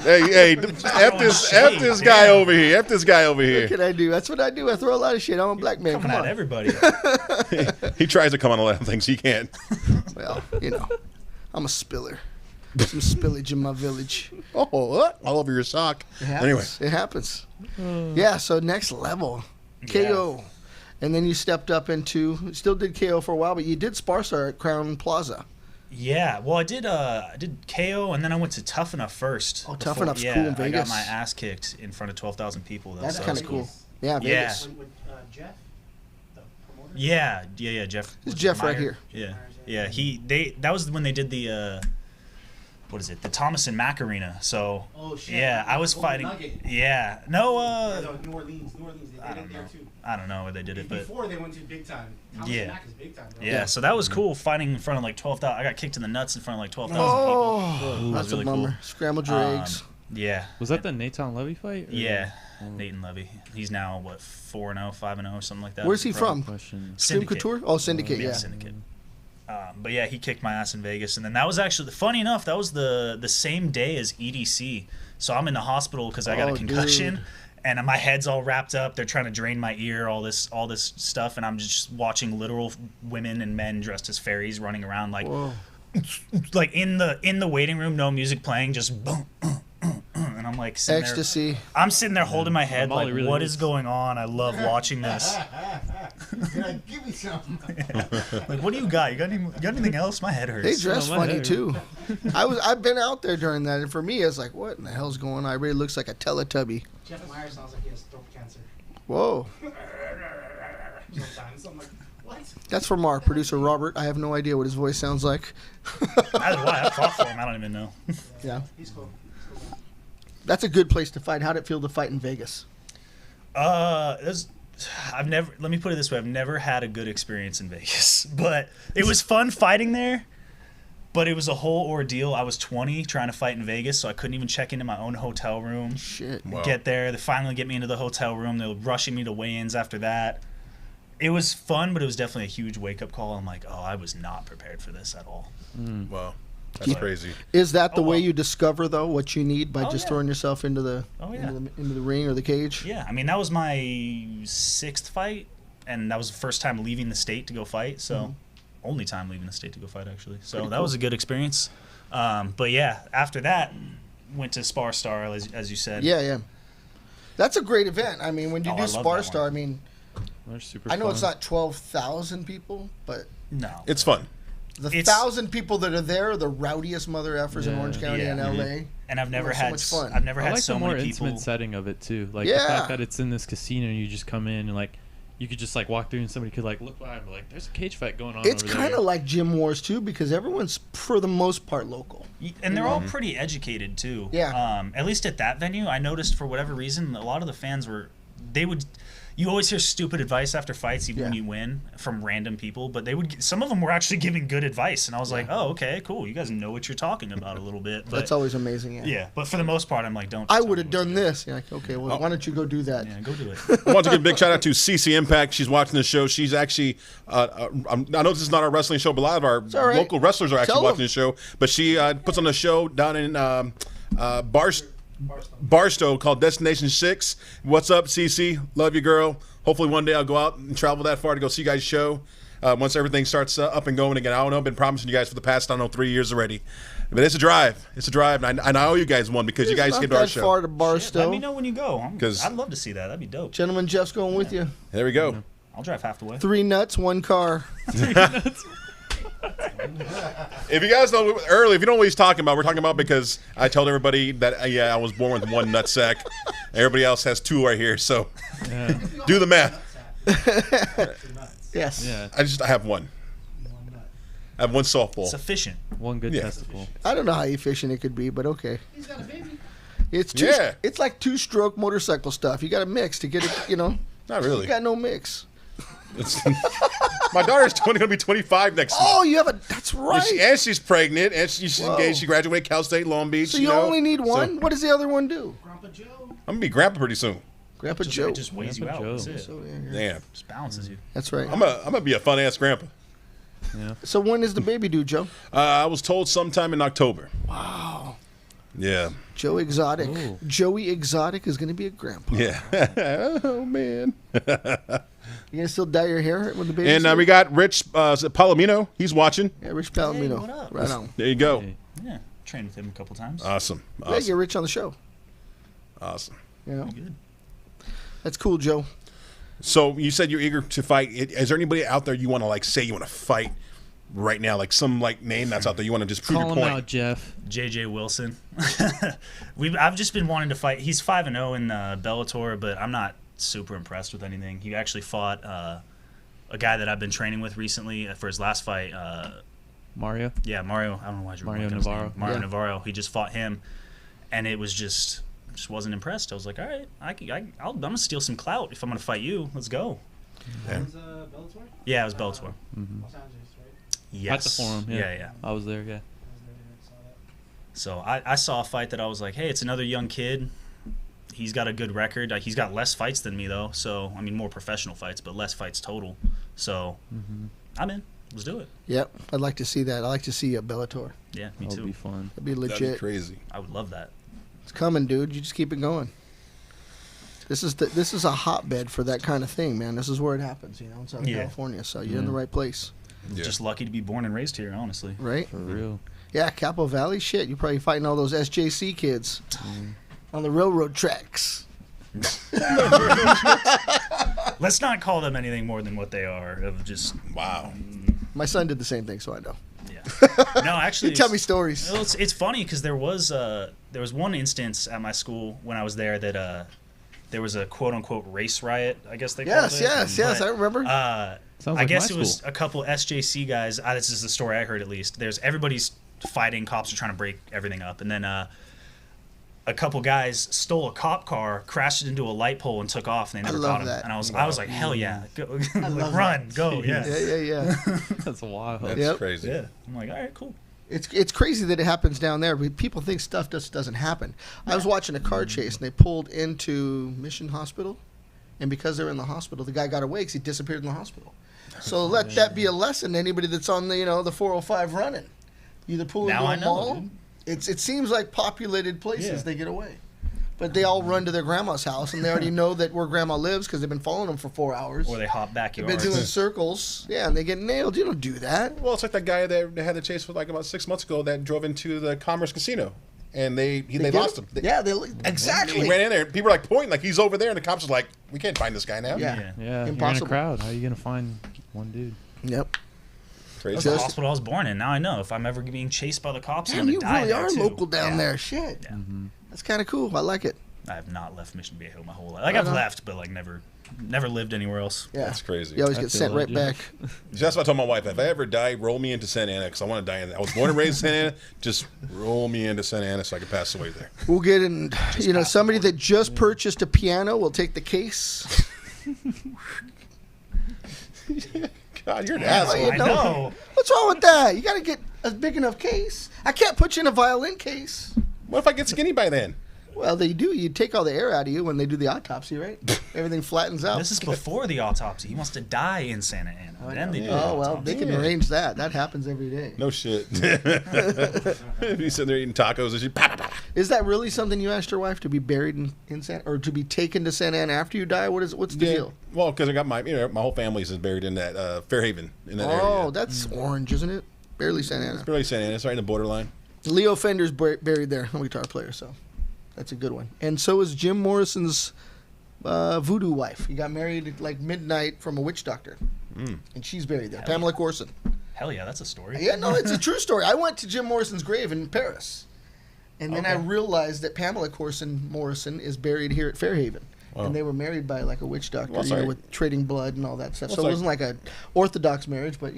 Hey, F this guy over here. F this guy over What here. can I do? That's what I do. I throw a lot of shit. I'm a black man. Coming Come at on. everybody. He tries to come on a lot of things. He can't. Well, you know, I'm a spiller. Some spillage in my village. Oh, what? All over your sock. It happens. Anyway. It happens. Yeah, so Next Level. KO. And then you stepped up into, still did KO for a while, but you did Sparstar at Crown Plaza. Yeah, well, I did KO, and then I went to Tough Enough first. Oh, Tough before- Enough's yeah, cool in I got Vegas. my ass kicked in front of 12,000 people. Though, That's so kind that of was cool. Yeah, Yeah. Vegas. With Geoff, the promoter. Yeah, Jeff. This is what's it, Jeff right Meyer? here. Yeah. That was when they did the what is it? The Thomas and Mack Arena. So Oh shit. yeah, I was Golden fighting. Nugget. Yeah, no, New Orleans. They I did don't it know. there too. I don't know where they did it, but Before they went to big time. Thomas Yeah. and Mack is big time, bro. yeah. So that was cool fighting in front of like 12,000. I got kicked in the nuts in front of like 12,000 people. Oh, It that's was really a bummer. cool. Scrambled your eggs. Yeah. Was that the Nathan Levy fight? or- Yeah. Nathan Levy. He's now what 4-0, 5-0, something like that. Where's he Pro. from? Question. Stream Syndicate. Couture? Oh, Syndicate, yeah. Syndicate. But yeah, he kicked my ass in Vegas, and then that was actually funny enough. That was the same day as EDC. So I'm in the hospital because I got Oh, a concussion, dude. and my head's all wrapped up. They're trying to drain my ear, all this stuff, and I'm just watching literal women and men dressed as fairies running around like Whoa. like in the waiting room, no music playing, just boom. And I'm like sitting Ecstasy. there. I'm sitting there holding my head Molly like, really what is. is going on? I love watching this. Yeah, give me some. Like, what do you got? You got anything else? My head hurts. They dress my funny hair. too. I've been out there during that, and for me, it's like, what in the hell's going on? It really looks like a Teletubby. Jeff Meyer sounds like he has throat cancer. Whoa. Sometimes I'm like, what? That's from our producer Robert. I have no idea what his voice sounds like. Neither do I fought for him. I don't even know. Yeah. He's cool. That's a good place to fight. How'd it feel to fight in Vegas? I've never. Let me put it this way: I've never had a good experience in Vegas, but it was fun fighting there. But it was a whole ordeal. I was 20 trying to fight in Vegas, so I couldn't even check into my own hotel room. Shit. Wow. Get there. They finally get me into the hotel room. They're rushing me to weigh-ins after that. It was fun, but it was definitely a huge wake-up call. I'm like, oh, I was not prepared for this at all. Wow. That's crazy. Is that the Oh, way well. you discover though what you need by Oh, just yeah. throwing yourself into the Oh, yeah. into the ring or the cage? Yeah, I mean, that was my 6th fight, and that was the first time leaving the state to go fight. So, only time leaving the state to go fight, actually. So, Pretty that cool. was a good experience. But yeah, after that, went to Spar Star, as you said. Yeah, yeah. That's a great event. I mean, when you Oh, I do love Spar that Star, I one. mean, They're super I know it's fun. not 12,000 people, but No. It's fun. the It's- 1,000 people that are there are the rowdiest mother effers in Yeah. Orange County Yeah. and LA. And I've never so had much fun. I've never I had like so the more many people. intimate setting of it too. Like the Yeah. fact that it's in this casino and you just come in and like you could just like walk through and somebody could like look behind and be like, there's a cage fight going on It's over kind there. of like gym wars too, because everyone's for the most part local. And they're all pretty educated too. Yeah. At least at that venue, I noticed for whatever reason, a lot of the fans you always hear stupid advice after fights, even when Yeah. you win, from random people. But some of them were actually giving good advice, and I was like, oh, okay, cool. You guys know what you're talking about a little bit. But That's always amazing. Yeah. yeah, but for the most part, I'm like, don't. I tell would me have what to done do. this. You're like, okay, well, why don't you go do that? Yeah, go do it. I want to give a big shout out to CC Impact. She's watching the show. She's actually, I know this is not our wrestling show, but a lot of our all right. local wrestlers are actually Tell watching them. the show. But she puts on a show down in Barstow called Destination 6. What's up, CC? Love you, girl. Hopefully one day I'll go out and travel that far to go see you guys' show. Once everything starts up and going again. I don't know. I've been promising you guys for the past, 3 years already. But it's a drive. It's a drive. And I owe you guys one because you It's guys not came to our that show. far to Let me Barstow. know when you go. 'Cause- I'd love to see that. That'd be dope. Gentlemen, Jeff's going with you. There we go. I'll drive half the way. 3 nuts, 1 car. If you guys know early, if you don't know what he's talking about, we're talking about because I told everybody that I was born with 1 nutsack. Everybody else has 2 right here, so Yeah. do the math. Yes. Yeah. I have 1. I have 1 softball. Sufficient. One good Yeah. testicle. I don't know how efficient it could be, but okay. He's got a baby. It's Yeah. It's like 2-stroke motorcycle stuff. You got to mix to get it. Not You really. got no mix. It's, my daughter's going to be 25 next month. Oh, you have a. That's right. And she's pregnant, and she's Whoa. engaged. She graduated Cal State Long Beach. So you know? only need So 1. What does the other one do? Grandpa Joe. I'm gonna be grandpa pretty soon. Grandpa It Joe. just weighs you Grandpa out. That's Joe. it. So, yeah. Damn, Just balances you. That's right. I'm gonna be a fun ass grandpa. Yeah. So when is the baby due, Joe? I was told sometime in October. Wow. Yeah. Joe Exotic. Ooh. Joey Exotic is going to be a grandpa. Yeah. Oh man. You gonna still dye your hair when the baby? And we got Rich is it Palomino. He's watching. yeah, Rich Palomino. what up? Right on. There you go. Hey. Yeah, trained with him a couple times. Awesome. Yeah, get Awesome. Rich on the show. Awesome. You know, Good. that's cool, Joe. So you said you're eager to fight. Is there anybody out there you want to say you want to fight right now? Like some name that's out there you want to just prove Call your him point. out, Jeff. JJ Wilson. I've just been wanting to fight. He's 5-0 in Bellator, but I'm not super impressed with anything. He actually fought a guy that I've been training with recently for his last fight. Mario. Yeah, Mario. I don't know why I drew a Mario blank on his Navarro. name. Mario Yeah. Navarro. He just fought him, and it was just wasn't impressed. I was like, all right, I'm gonna steal some clout if I'm gonna fight you. Let's go. Yeah. When's Bellator? Yeah, it was Bellator. Los Angeles, right? Yes. At the forum. Yeah. Yeah. I was there. Yeah. I was there, I saw that. So I saw a fight that I was like, hey, it's another young kid. He's got a good record. He's got less fights than me, though. So, I mean, more professional fights, but less fights total. So, I'm in. Let's do it. Yep, I'd like to see that. I'd like to see a Bellator. Yeah, me That'll too. be fun. That'd be That'd legit. be crazy. I would love that. It's coming, dude. You just keep it going. This is a hotbed for that kind of thing, man. This is where it happens, in Southern Yeah. California. So you're in the right place, Yeah. Just lucky to be born and raised here, honestly. right? For real. Yeah, Capo Valley. Shit, you're probably fighting all those SJC kids on the railroad tracks. Let's not call them anything more than what they are. Of just, Wow. My son did the same thing, so I know. yeah. No, actually. You tell me stories. Well, it's funny because there was one instance at my school when I was there that there was a quote unquote race riot. I guess they called Yes, it. yes, yes. But, I remember. Sounds I like guess my it was school. a couple SJC guys. This is the story I heard at least. Everybody's fighting. Cops are trying to break everything up, and then a couple guys stole a cop car, crashed it into a light pole, and took off. And they never love caught him. that. And I was like, hell yeah, go, love run, go, yeah. Yeah. That's wild. That's Yep. crazy. Yeah. I'm like, all right, cool. It's crazy that it happens down there, but people think stuff just doesn't happen. I was watching a car chase, and they pulled into Mission Hospital, and because they're in the hospital, the guy got away because he disappeared in the hospital. So let that be a lesson to anybody that's on the 405 running. You either pull Now into I a know, mall. dude. It seems like populated places Yeah. they get away. But they all run to their grandma's house, and they already know that where grandma lives because they've been following them for 4 hours. Or they hop They've been backyards. doing circles. Yeah, and they get nailed. You don't do that. Well, it's like that guy that had the chase for like about 6 months ago that drove into the Commerce Casino, and they get lost him. Yeah, exactly. He ran in there. People were like pointing, like he's over there, and the cops was like, "We can't find this guy now." Yeah. Yeah. Yeah, you're in a Impossible. crowd. How are you gonna find one dude? Yep. Crazy. That's the hospital I was born in. Now I know if I'm ever being chased by the cops, I'm Damn, gonna you die really there are too. local down Yeah. there. Shit. Yeah. That's kind of cool. I like it. I have not left Mission Viejo my whole life. Like I've left, but like never lived anywhere else. Yeah. That's crazy. You always I get feel sent right legit. back. That's what I told my wife. If I ever die, roll me into Santa Ana because I want to die in. I was born and raised in Santa Ana. Just roll me into Santa Ana so I can pass away there. We'll get in. Somebody that just purchased a piano will take the case. God, you're an Well, asshole. you I know. know. What's wrong with that? You got to get a big enough case. I can't put you in a violin case. What if I get skinny by then? Well, they do. You take all the air out of you when they do the autopsy, right? Everything flattens out. This is before the autopsy. He wants to die in Santa Ana. Then they do the Oh, well, autopsy. they can arrange that. That happens every day. No shit. He's sitting there eating tacos and she. Pa, pa, pa. Is that really something you asked your wife to be buried in Santa, or to be taken to Santa Ana after you die? What's the deal? Well, because I got my whole family is buried in that Fairhaven in that Oh, area. that's orange, isn't it? Barely Santa Ana. It's really Santa Ana. It's right in the borderline. Leo Fender's buried there, a guitar player, so that's a good one. And so is Jim Morrison's voodoo wife. He got married at like midnight from a witch doctor, and she's buried there. Hell Pamela yeah. Corson. Hell yeah, that's a story. Yeah, no, it's a true story. I went to Jim Morrison's grave in Paris, and then I Okay. realized that Pamela Morrison is buried here at Fairhaven. Wow. And they were married by like a witch doctor, Well, sorry. with trading blood and all that stuff. Well, So it sorry. wasn't like a Orthodox marriage, but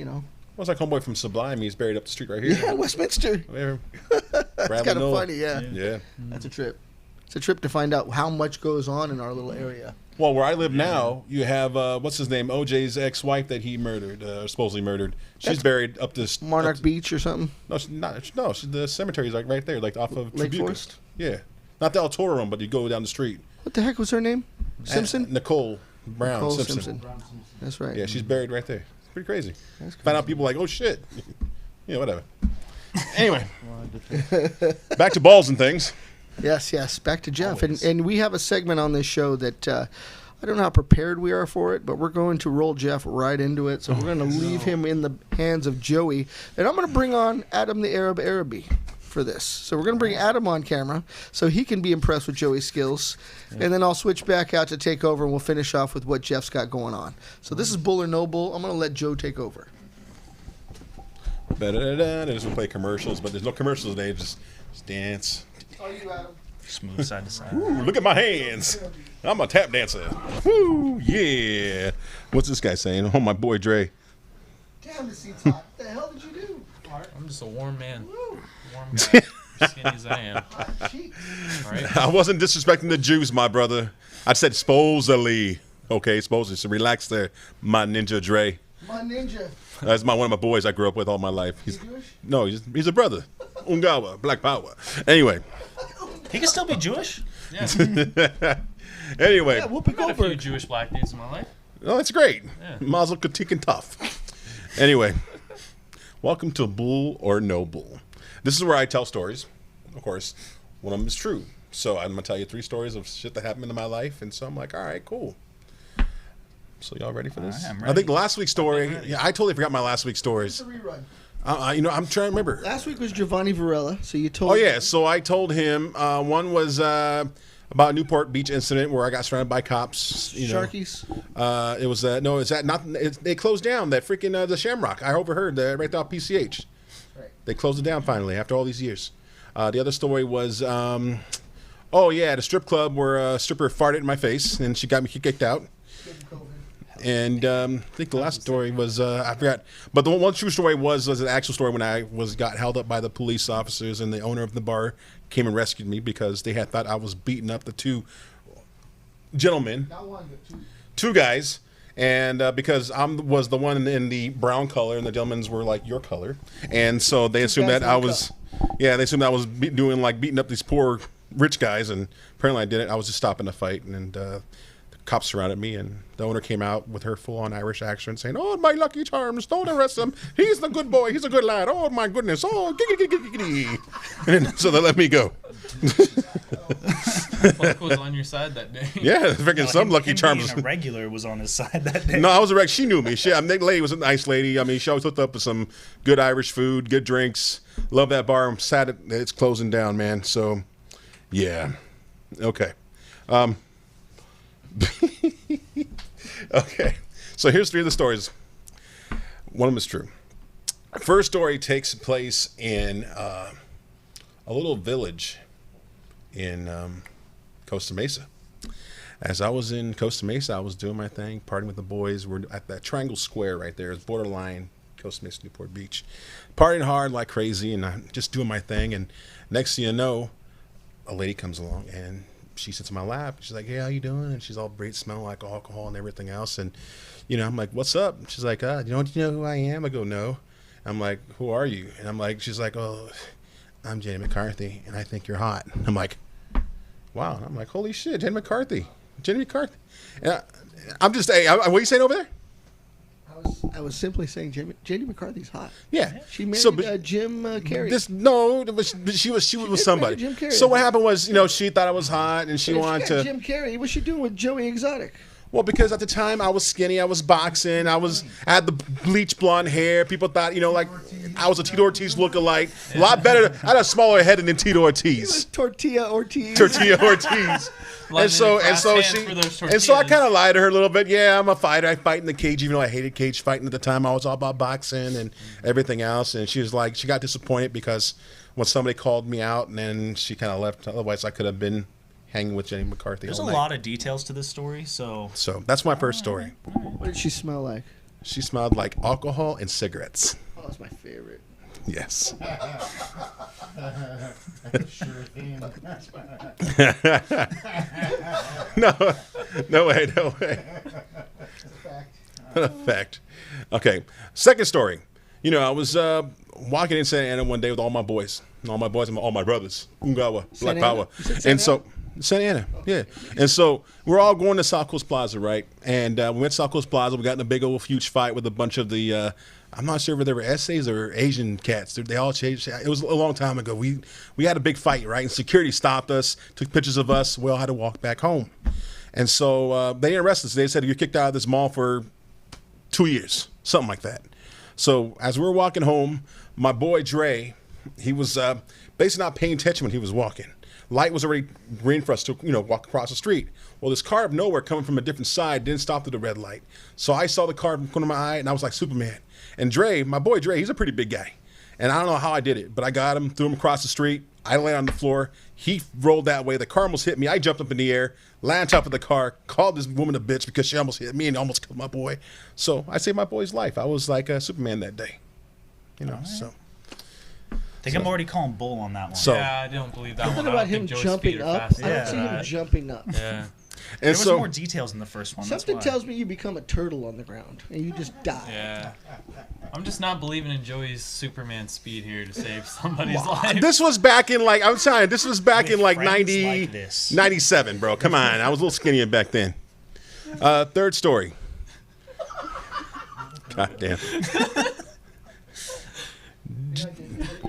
What's that homeboy from Sublime? He's buried up the street right here. yeah, Westminster. There. That's Bradley kind of Noel. funny, yeah. Yeah. That's a trip. It's a trip to find out how much goes on in our little area. Well, where I live now, you have what's his name? OJ's ex-wife that he murdered, supposedly murdered. She's That's buried up this Monarch Beach or something. No, she's not. No, the cemetery's like right there, like off of Lake Tribuca. Forest? Yeah, not the El Toro one, but you go down the street. What the heck was her name? Simpson? Nicole Brown Nicole Simpson. Simpson. That's right. Yeah, she's buried right there. It's pretty crazy. That's Find out people like, oh shit. Whatever. Anyway, back to balls and things. Yes. Back to Geoff. Always. And we have a segment on this show that I don't know how prepared we are for it, but we're going to roll Geoff right into it. So we're going to leave him in the hands of Joey. And I'm going to bring on Adam the Arab Araby for this. So we're going to bring Adam on camera so he can be impressed with Joey's skills. And then I'll switch back out to take over and we'll finish off with what Geoff's got going on. So this is Bull or No Bull. I'm going to let Joe take over. There's we'll play commercials, but there's no commercials today. Just dance. Oh, you, Adam. Smooth side to side. Ooh, look at my hands. I'm a tap dancer. Woo, yeah. What's this guy saying? Oh, my boy Dre. Damn, the seat's hot. What the hell did you do? I'm just a warm man. Woo. Warm guy. Skinny as I am. Hot cheeks. Right? I wasn't disrespecting the Jews, my brother. I said supposedly. Okay, supposedly. So relax there, my ninja Dre. My ninja. That's one of my boys I grew up with all my life. You Jewish? No, he's a brother. Ungawa, Black Power. Anyway. He can still be Jewish. Yeah. Anyway. Yeah, Whoopi I've met a few Goldberg. Jewish black dudes in my life. Oh, that's great. Yeah. Mazel Katik and tough. Anyway, welcome to Bull or No Bull. This is where I tell stories. Of course, one of them is true. So I'm going to tell you 3 stories of shit that happened in my life. And so I'm like, all right, cool. So y'all ready for this? All right, I'm I ready. think last week's story, yeah, I totally forgot my last week's stories. It's a rerun. I'm trying to remember. Last week was Giovanni Varela, so you told. Oh yeah, so I told him one was about a Newport Beach incident where I got surrounded by cops. Sharkies. It was no, it's that not. They closed down that freaking the Shamrock. I overheard that right off PCH. Right. They closed it down finally after all these years. The other story was, oh yeah, at a strip club where a stripper farted in my face and she got me kicked out. And I think the last story was I forgot, but the one true story was an actual story when I got held up by the police officers, and the owner of the bar came and rescued me because they had thought I was beating up the two gentlemen, two guys, and because I was the one in the brown color and the gentlemen's were like your color, and so they assumed that I was, they assumed I was beating up these poor rich guys, and apparently I didn't. I was just stopping the fight, and the cops surrounded me, and the owner came out with her full-on Irish accent saying, "Oh, my lucky charms, don't arrest him. He's the good boy. He's a good lad. Oh, my goodness. Oh, giggity." And so they let me go. Fuck was on your side that day. Yeah, freaking some lucky him charms. being a regular was on his side that day. No, I was a wreck. She knew me. The lady was a nice lady. I mean, she always hooked up with some good Irish food, good drinks. Love that bar. I'm sad it's closing down, man. So, yeah. Okay. Okay. So here's 3 of the stories. One of them is true. First story takes place in a little village in Costa Mesa. As I was in Costa Mesa, I was doing my thing, partying with the boys. We're at that Triangle Square right there. It's borderline Costa Mesa, Newport Beach. Partying hard like crazy, and I'm just doing my thing. And next thing you know, a lady comes along, and she sits in my lap. She's like, "Hey, how you doing?" And she's all great, smelling like alcohol and everything else. And, I'm like, "What's up?" And she's like, "Do you know who I am?" I go, "No." I'm like, "Who are you?" And I'm like, she's like, "Oh, I'm Jenny McCarthy, and I think you're hot." I'm like, "Wow." And I'm like, "Holy shit, Jenny McCarthy. Jenny McCarthy." And I'm just, hey, what are you saying over there? I was simply saying Jenny McCarthy's hot. Yeah. She married Jim Carrey. She was with somebody. Jim Carrey. So what happened was, she thought I was hot, and she wanted to. Jim Carrey. What's she doing with Joey Exotic? Well, because at the time I was skinny, I was boxing, I had the bleach blonde hair. People thought, I was a Tito Ortiz lookalike. A lot better. I had a smaller head than Tito Ortiz. Tortilla Ortiz. And so I kind of lied to her a little bit. Yeah, I'm a fighter. I fight in the cage, even though I hated cage fighting at the time. I was all about boxing and everything else. And she was like, she got disappointed because when somebody called me out, and then she kind of left. Otherwise, I could have been hanging with Jenny McCarthy. There's all a night. lot of details to this story, so that's my first story. What did she smell like? She smelled like alcohol and cigarettes. Oh, that's my favorite. Yes. Sure thing. No way. A fact. Okay. Second story. I was walking in Santa Ana one day with all my boys, and all my brothers, Ungawa, Black Power, and so Santa Ana, yeah. And so we're all going to South Coast Plaza, right? And we went to South Coast Plaza. We got in a big old huge fight with a bunch of the. I'm not sure if they were essays or Asian cats. They all changed. It was a long time ago. We had a big fight, right? And security stopped us, took pictures of us. We all had to walk back home. And so they didn't arrest us. They said, "You're kicked out of this mall for 2 years," something like that. So as we were walking home, my boy Dre, he was basically not paying attention when he was walking. Light was already green for us to, walk across the street. Well, this car of nowhere coming from a different side didn't stop at the red light. So I saw the car in front of my eye, and I was like Superman. And Dre, my boy Dre, he's a pretty big guy. And I don't know how I did it, but I got him, threw him across the street. I landed on the floor. He rolled that way. The car almost hit me. I jumped up in the air, landed on top of the car, called this woman a bitch because she almost hit me and almost killed my boy. So I saved my boy's life. I was like Superman that day. So. I think I'm already calling bull on that one. So, yeah, I don't believe that Something one. about him jumping up. I don't see him jumping up. Yeah. There was more details in the first one. Something tells me you become a turtle on the ground and you just die. Yeah. I'm just not believing in Joey's Superman speed here to save somebody's life. This was back in I'm telling you, this was back in 90, like this. 97, bro. Come on. I was a little skinnier back then. Third story. God damn.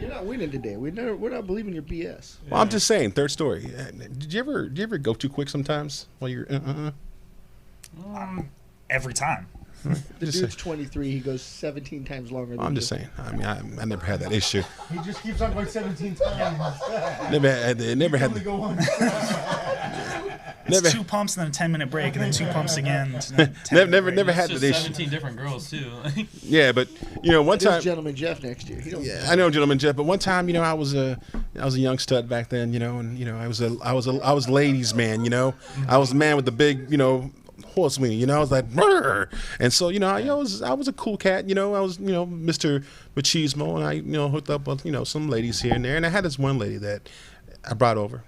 You're not winning today. We're not believing your BS. Well, I'm just saying. Third story. Did you ever go too quick sometimes while you're? Every time. The dude's 23. He goes 17 times longer than I'm you. just saying. I mean, I never had that issue. He just keeps on going 17 times. Never had. Only go one. It's 2 pumps and then a 10-minute break and then 2 pumps again. Never had It's that just issue. 17 different girls too. Yeah, but one time. There's Gentleman Geoff next year. He don't Yeah, I know Gentleman Jeff, but one time, I was a young stud back then, and I was ladies man, I was the man with the big, poor sweeney, you know. I was like, brr. And so, you know, I was a cool cat, you know. I was, you know, Mr. Machismo, and I, you know, hooked up with, you know, some ladies here and there. And I had this one lady that I brought over,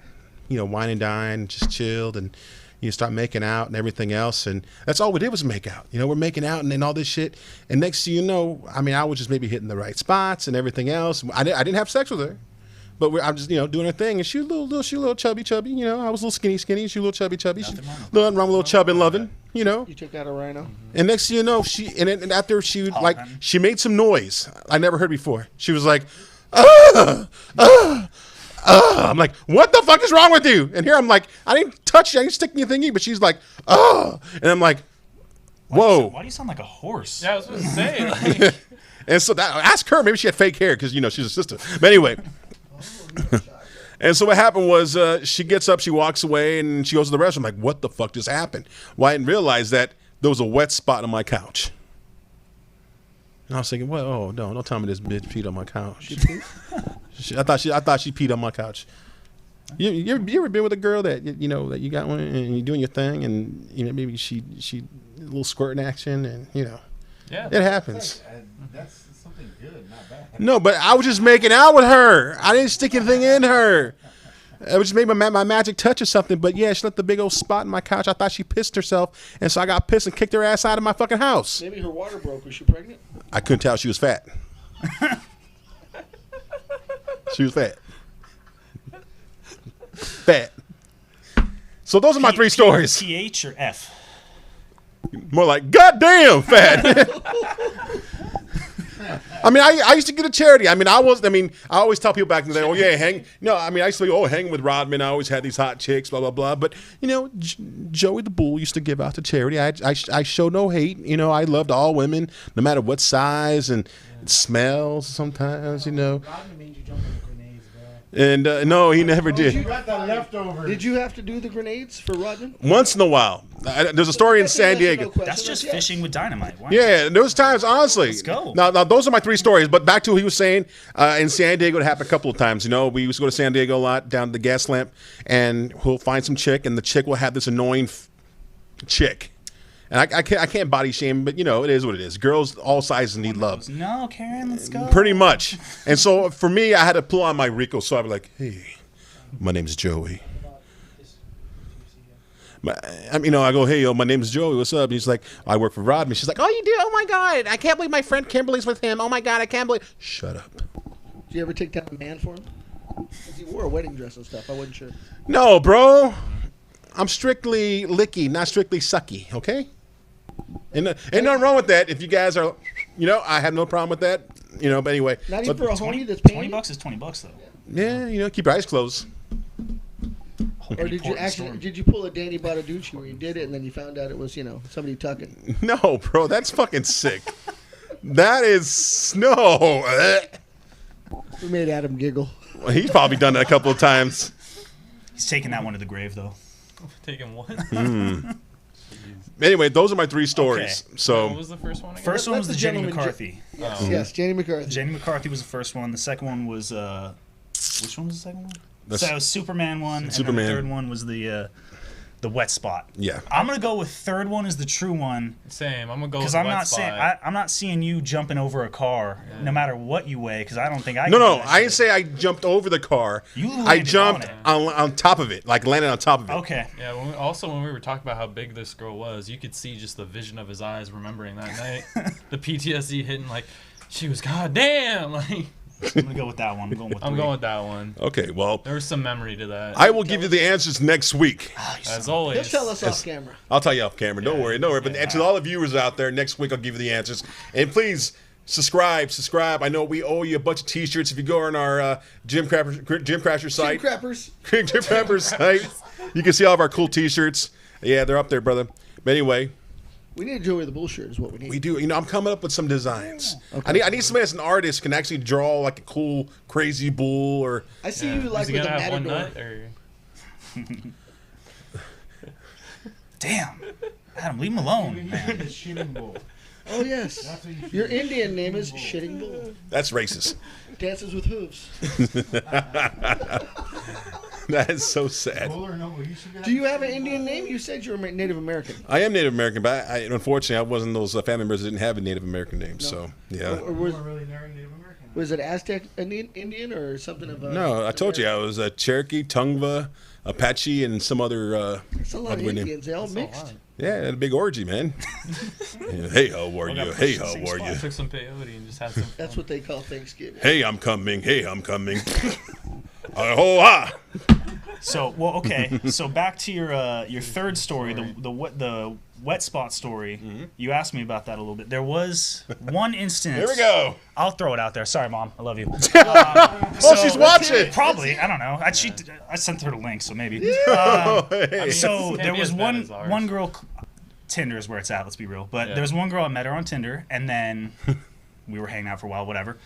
you know, wine and dine, just chilled, and you start making out and everything else. And that's all we did was make out. You know, we're making out and then all this shit. And next thing you know, I mean, I was just maybe hitting the right spots and everything else. I didn't have sex with her. But I'm just, you know, doing her thing, and she was a little chubby, you know. I was a little skinny, she was a little chubby. Nothing wrong with a little chub and loving, you know. You took out a rhino. And next thing you know, and after she she made some noise I never heard before. She was like, I'm like, what the fuck is wrong with you? And here I'm like, I didn't touch you, I didn't stick anything in, but she's like, and I'm like, whoa. Why do you sound like a horse? Yeah, I was going to say. Like, And so ask her, maybe she had fake hair because, you know, she's a sister. But anyway. And so what happened was she gets up, she walks away, and she goes to the restroom. I'm like, what the fuck just happened? Well, I didn't realize that there was a wet spot on my couch. And I was thinking, well, oh, no, don't tell me this bitch peed on my couch. I thought she peed on my couch. You ever been with a girl that, you know, that you got one and you're doing your thing, and, you know, maybe she a little squirting action, and, you know, yeah. it happens. That's something good, not bad. No, but I was just making out with her. I didn't stick anything in her. I just made my magic touch or something. But yeah, she left the big old spot in my couch. I thought she pissed herself, and so I got pissed and kicked her ass out of my fucking house. Maybe her water broke. Was she pregnant? I couldn't tell she was fat. She was fat. Fat. So those are my three stories. TH or F? More like, goddamn fat. I mean, I used to get a charity. I always tell people back in the day, oh, yeah, hang. No, I mean, I used to be, hang with Rodman. I always had these hot chicks, blah, blah, blah. But, you know, Joey the Bull used to give out to charity. I show no hate. You know, I loved all women, no matter what size and smells sometimes, you know. Rodman made you jump on the grenades, bro. And, no, he never did. You got the leftovers. Did you have to do the grenades for Rodman? Once in a while. There's a story in San Diego. That's just fishing with dynamite. Why? Yeah, there was times, honestly. Let's go. Now, those are my three stories. But back to what he was saying, in San Diego, it happened a couple of times. You know, we used to go to San Diego a lot, down to the gas lamp, and we'll find some chick, and the chick will have this annoying chick. And I can't body shame, but, you know, it is what it is. Girls all sizes need love. No, Karen, let's go. Pretty much. And so, for me, I had to pull on my Rico, so I'd be like, hey, my name's Joey. I go, hey, yo, my name's Joey. What's up? And he's like, I work for Rodman. She's like, oh, you do? Oh, my God. I can't believe my friend Kimberly's with him. Oh, my God, I can't believe. Shut up. Did you ever take down a man for him? Because he wore a wedding dress and stuff. I wasn't sure. No, bro. I'm strictly licky, not strictly sucky, okay? Ain't nothing wrong with that. If you guys are, you know, I have no problem with that. You know, but anyway. Not even for a homie that's $20 paying? is $20 though. Yeah, you know, keep your eyes closed. Or did you pull a Danny Bottaducci where you did it and then you found out it was, you know, somebody tucking? No, bro, that's fucking sick. That is, no. We made Adam giggle. Well, he's probably done that a couple of times. He's taking that one to the grave though. Taking what? Anyway, those are my three stories. Okay. So What was the first one again? First one Let was the the Jenny gentleman McCarthy. Yes, Jenny McCarthy. Jenny McCarthy was the first one. The second one was which one was the second one? That's- So it was Superman one, Superman. and then the third one was the wet spot. yeah. I'm gonna go with third one is the true one Same. I'm gonna go with because the I'm wet not spot. saying I'm not seeing you jumping over a car no matter what you weigh because I don't think I. No, can no, do that I didn't shit. say I jumped over the car. You I landed jumped on on top of it, like landed on top of it. Okay. Yeah. When we were talking about how big this girl was, you could see just the vision of his eyes remembering that night. The PTSD hitting like, she was goddamn. Like, I'm gonna go with that one. I'm going with that one. Okay, well, There was some memory to that. I will give you the answers next week. As He'll always. tell us off camera. I'll tell you off camera. Don't worry. But to all the viewers out there, next week I'll give you the answers. And please subscribe. I know we owe you a bunch of T-shirts. If you go on our Gym Crasher site, Gym Crappers. Gym Crasher site, you can see all of our cool T-shirts. Yeah, they're up there, brother. But anyway, We need Joey the Bullshit is what we need. we do. You know, I'm coming up with some designs. Okay. I need somebody that's an artist can actually draw like a cool, crazy bull or. I see Yeah. you like Is he with a gonna have one matador. nut or? Damn. Adam, leave him alone, man. Shitting bull. Oh, yes. That's what you should Your do. Indian name is Shitting Bull. That's racist. Dances with hooves. That is so sad. Do you have an Indian name? You said you were Native American. I am Native American, but unfortunately, I wasn't those family members that didn't have a Native American name. So, yeah. Or was it Aztec Indian or something of a... No, I told you I was a Cherokee, Tongva, Apache, and some other. It's a lot of other name. Indians. They all mixed. Yeah, had a big orgy, man. Yeah, hey, how are you? Hey, how are you? Took some peyote and just had some. That's what they call Thanksgiving. Hey, I'm coming. Hey, I'm coming. Ho-ha! So, well, okay. So back to your third story, the wet spot story. Mm-hmm. You asked me about that a little bit. There was one instance. Here we go. I'll throw it out there. Sorry, Mom. I love you. Oh, she's watching. Probably. I don't know. I sent her the link, so maybe. Hey. So Can't there be was as bad one as ours. one girl. Tinder is where it's at. Let's be real. But Yeah. there was one girl I met her on Tinder, and then we were hanging out for a while. Whatever.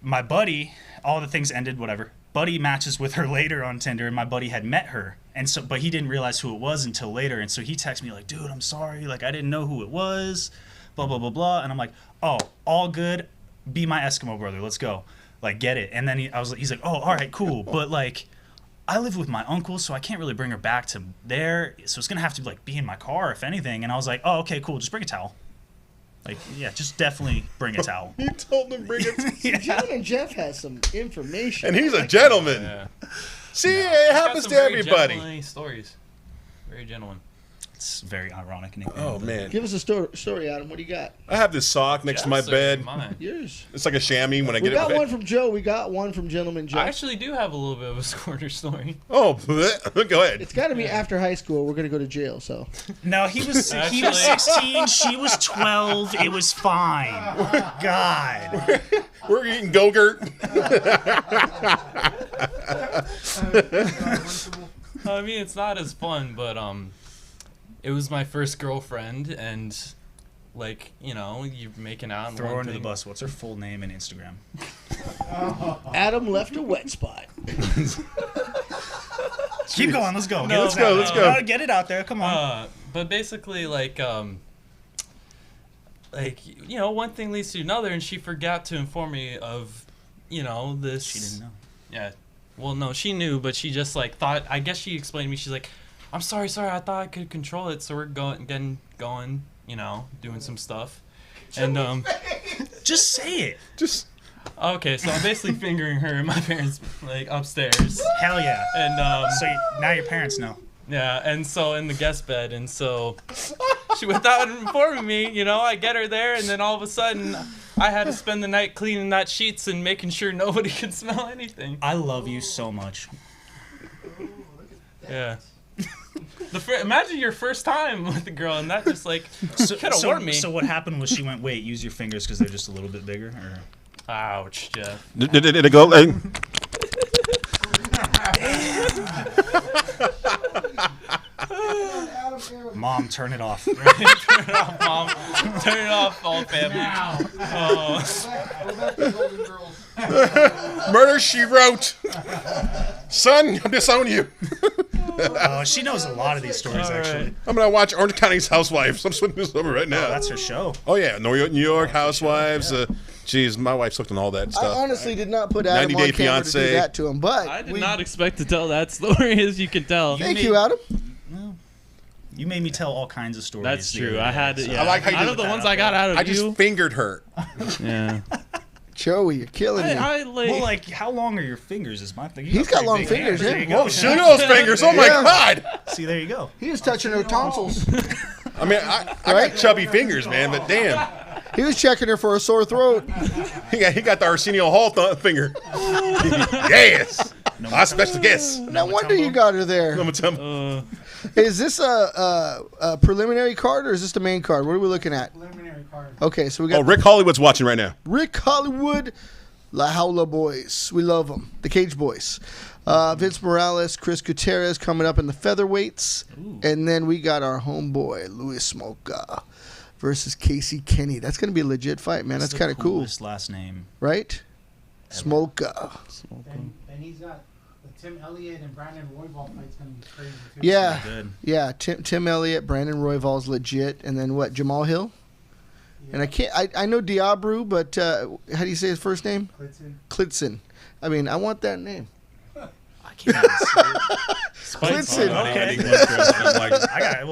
My buddy, all the things ended. Whatever. Buddy matches with her later on Tinder, and my buddy had met her, and so but he didn't realize who it was until later, and so he texted me like, "Dude, I'm sorry. Like I didn't know who it was." Blah blah blah blah, and I'm like, "Oh, all good. Be my Eskimo brother. Let's go. Like get it." And then he's like, "Oh, all right, cool." But like, I live with my uncle, so I can't really bring her back to there. So it's gonna have to like be in my car if anything. And I was like, "Oh, okay, cool. Just bring a towel." Like, yeah, just definitely bring a towel. You told him bring it. Gentleman Jeff has some information. And he's a gentleman. Yeah. See, it happens to everybody. Gentlemanly stories. Very gentleman. It's very ironic. And Oh, man. Give us a story, Adam. What do you got? I have this sock next to my bed. Yours. It's like a chamois when I We get got it. one from Joe. We got one from Gentleman Jeff. I actually do have a little bit of a squirter story. Oh, bleh. Go ahead. It's got to be after high school. We're going to go to jail, so. No, he was Actually- 16. She was 12. It was fine. God. We're eating Go-Gurt. I mean, it's not as fun, but it was my first girlfriend, and like you're making out. And Throw her one under the thing- bus. What's her full name and Instagram? Adam left a wet spot. Keep going. Let's go. No, Let's go. Let's go. No, get it out there. Come on. But basically, one thing leads to another, and she forgot to inform me of, this. She didn't know. Yeah. Well, no, she knew, but she just thought. I guess she explained to me. She's like, "I'm sorry. I thought I could control it, so we're getting going. Doing some stuff." And Just say it. Just okay, so I'm basically fingering her in my parents' upstairs, Hell yeah. and So now your parents know. yeah, and so in the guest bed, and so she, without informing me, I get her there, and then all of a sudden, I had to spend the night cleaning that sheets and making sure nobody could smell anything. I love you so much. Yeah. Imagine your first time with a girl, and that just kind of So, warmed me. so what happened was she went, wait, use your fingers because they're just a little bit bigger? Or? Ouch, Jeff. did it go? Mom, turn it off. Turn it off, Mom. Turn it off, all family. Oh. Murder, she wrote. Son, I disown you. She knows a lot of these stories, All actually. right. I'm gonna watch Orange County's Housewives. I'm switching this over right now. That's her show. Oh yeah, New York Housewives. Geez, my wife's hooked on all that I stuff. honestly did not put Adam 90 on Day camera to do Fiancé. that to him, but I did not expect to tell that story, as you can tell. Thank you, Adam. You made me tell all kinds of stories. That's the true. other I day, had to. so- Yeah. I like how you out did of the that ones out I got there. out of I just you. fingered her. Yeah. Joey, you're killing me. Well, like, how long are your fingers? Is my thing. You He's got pretty long big fingers, hands. yeah. There you go. Oh, shit, those fingers! Oh my Yeah. God! See, there you go. He was touching her tonsils. I mean, I got chubby fingers, man, but damn, He was checking her for a sore throat. he got the Arsenio Hall finger. Yes, I special guess. No wonder you got her there. Is this a preliminary card or is this the main card? What are we looking at? Preliminary card. Okay, so we Oh, got Rick Hollywood's watching right now. Rick Hollywood, La Howla Boys. We love them. The Cage Boys. Vince Morales, Chris Gutierrez coming up in the featherweights. And then we got our homeboy, Luis Smolka versus Casey Kenny. That's going to be a legit fight, man. That's kind of cool, Coolest last name. right? Smolka. And he's got the Tim Elliott and Brandon Royval fight's going to be crazy, too. Yeah, Good. yeah. Tim Elliott, Brandon Royval's legit. And then what, Jamal Hill? And I know Diabru, but how do you say his first name? Clinton. Clitson. I mean, I want that name. I Clinton. Okay.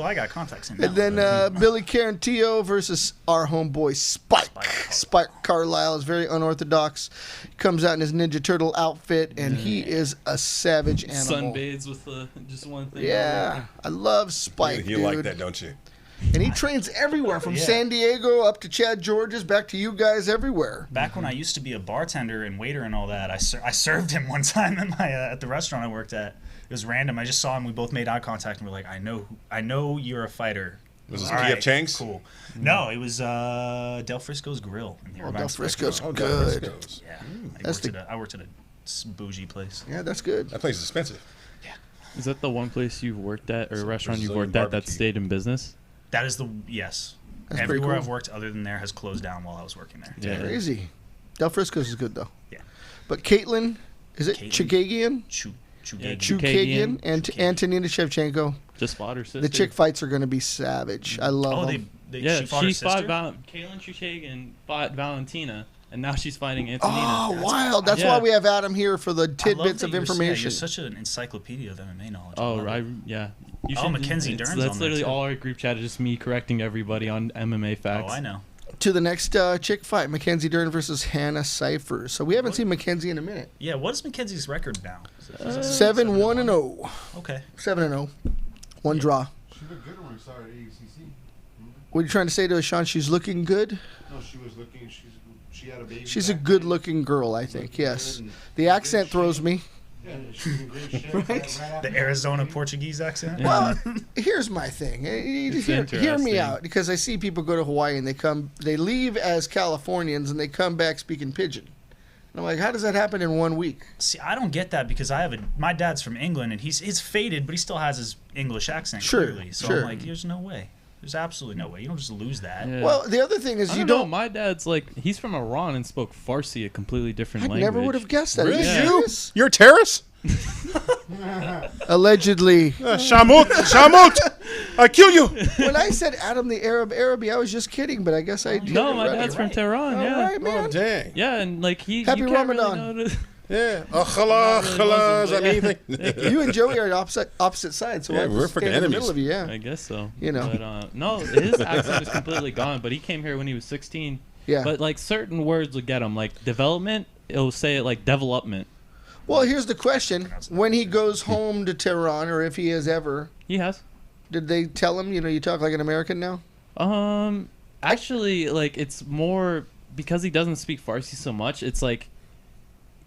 I got contacts in now. And then Billy Carantillo versus our homeboy Spike. Spike Carlisle is very unorthodox. Comes out in his Ninja Turtle outfit, and he is a savage animal. Sunbathes with just one thing. Yeah, I love Spike, You dude. like that, don't you? And he trains everywhere, from San Diego up to Chad George's, back to you guys everywhere. Back when I used to be a bartender and waiter and all that, I served him one time at the restaurant I worked at. It was random. I just saw him. We both made eye contact, and we're like, I know you're a fighter. Was this All Geoff right, Chanks? Cool. No, it was Del Frisco's Grill. In the Irvine Del Spectrum. Frisco's good. Yeah, That's I worked at a bougie place. Yeah, that's good. That place is expensive. Is that the one place you've worked at, or a restaurant you've Brazilian worked at that barbecue. stayed in business? That is yes. That's pretty Everywhere cool. I've worked other than there has closed down while I was working there. Yeah. Crazy. Del Frisco's is good, though. Yeah. But Caitlin, is it Caitlin. Chukagian? Chugagian. Chukagian and Chukagian. Antonina Shevchenko. Just fought her sister. The chick fights are going to be savage. I love Oh, them. Yeah, she fought her sister? Kaylin Chukagian fought Valentina, and now she's fighting Antonina. Oh, wild. That's Yeah. why we have Adam here for the I love tidbits that of you're information. such an encyclopedia of MMA knowledge. I Oh, love it. yeah. You Oh, Mackenzie Dern's That's on there, literally too. all our group chat is just me correcting everybody on MMA facts. Oh, I know. To the next chick fight, Mackenzie Dern versus Hannah Cipher. So we haven't seen Mackenzie in a minute. Yeah, what is Mackenzie's record now? Is it 7-1-0. Okay. 7-0. One draw. She looked good when we saw her at ACC. What are you trying to say to us, Sean? She's looking good? No, she was looking. She had a baby. She's a back good-looking girl, I think. Looking Yes. good and The accent throws me. Yeah, she's in great shape. Right? The Arizona Portuguese accent? Well, here's my thing. Hear me interesting. out, because I see people go to Hawaii and they leave as Californians and they come back speaking pidgin. And I'm like, how does that happen in 1 week? See, I don't get that because my dad's from England and he's faded, but he still has his English accent Sure, clearly. So sure. I'm like, there's no way. There's absolutely no way. You don't just lose that. Yeah. Well, the other thing is I you don't know. don't. My dad's he's from Iran and spoke Farsi, a completely different I language. never would have guessed that. Are Really? you Yeah. serious? You're a terrorist? Allegedly. Shamut! I kill you! When I said Adam the Araby, I was just kidding, but I guess I did. No, it my right. dad's from Tehran. All Yeah. right, man. Oh, dang. Yeah, and he. Happy you can't Ramadan. Really know Yeah. Khala, khala, is that anything? You and Joey are opposite sides, so Yeah, we'll we're have to freaking stand in the enemies. middle of you. Yeah. I guess so. You know. But, no, his accent is completely gone. But he came here when he was 16. Yeah. But certain words would get him, like development. It'll say it like development. Well, here's the question: when he goes home to Tehran, or if he has ever, He has. did they tell him, you talk like an American now? Actually, it's more because he doesn't speak Farsi so much. It's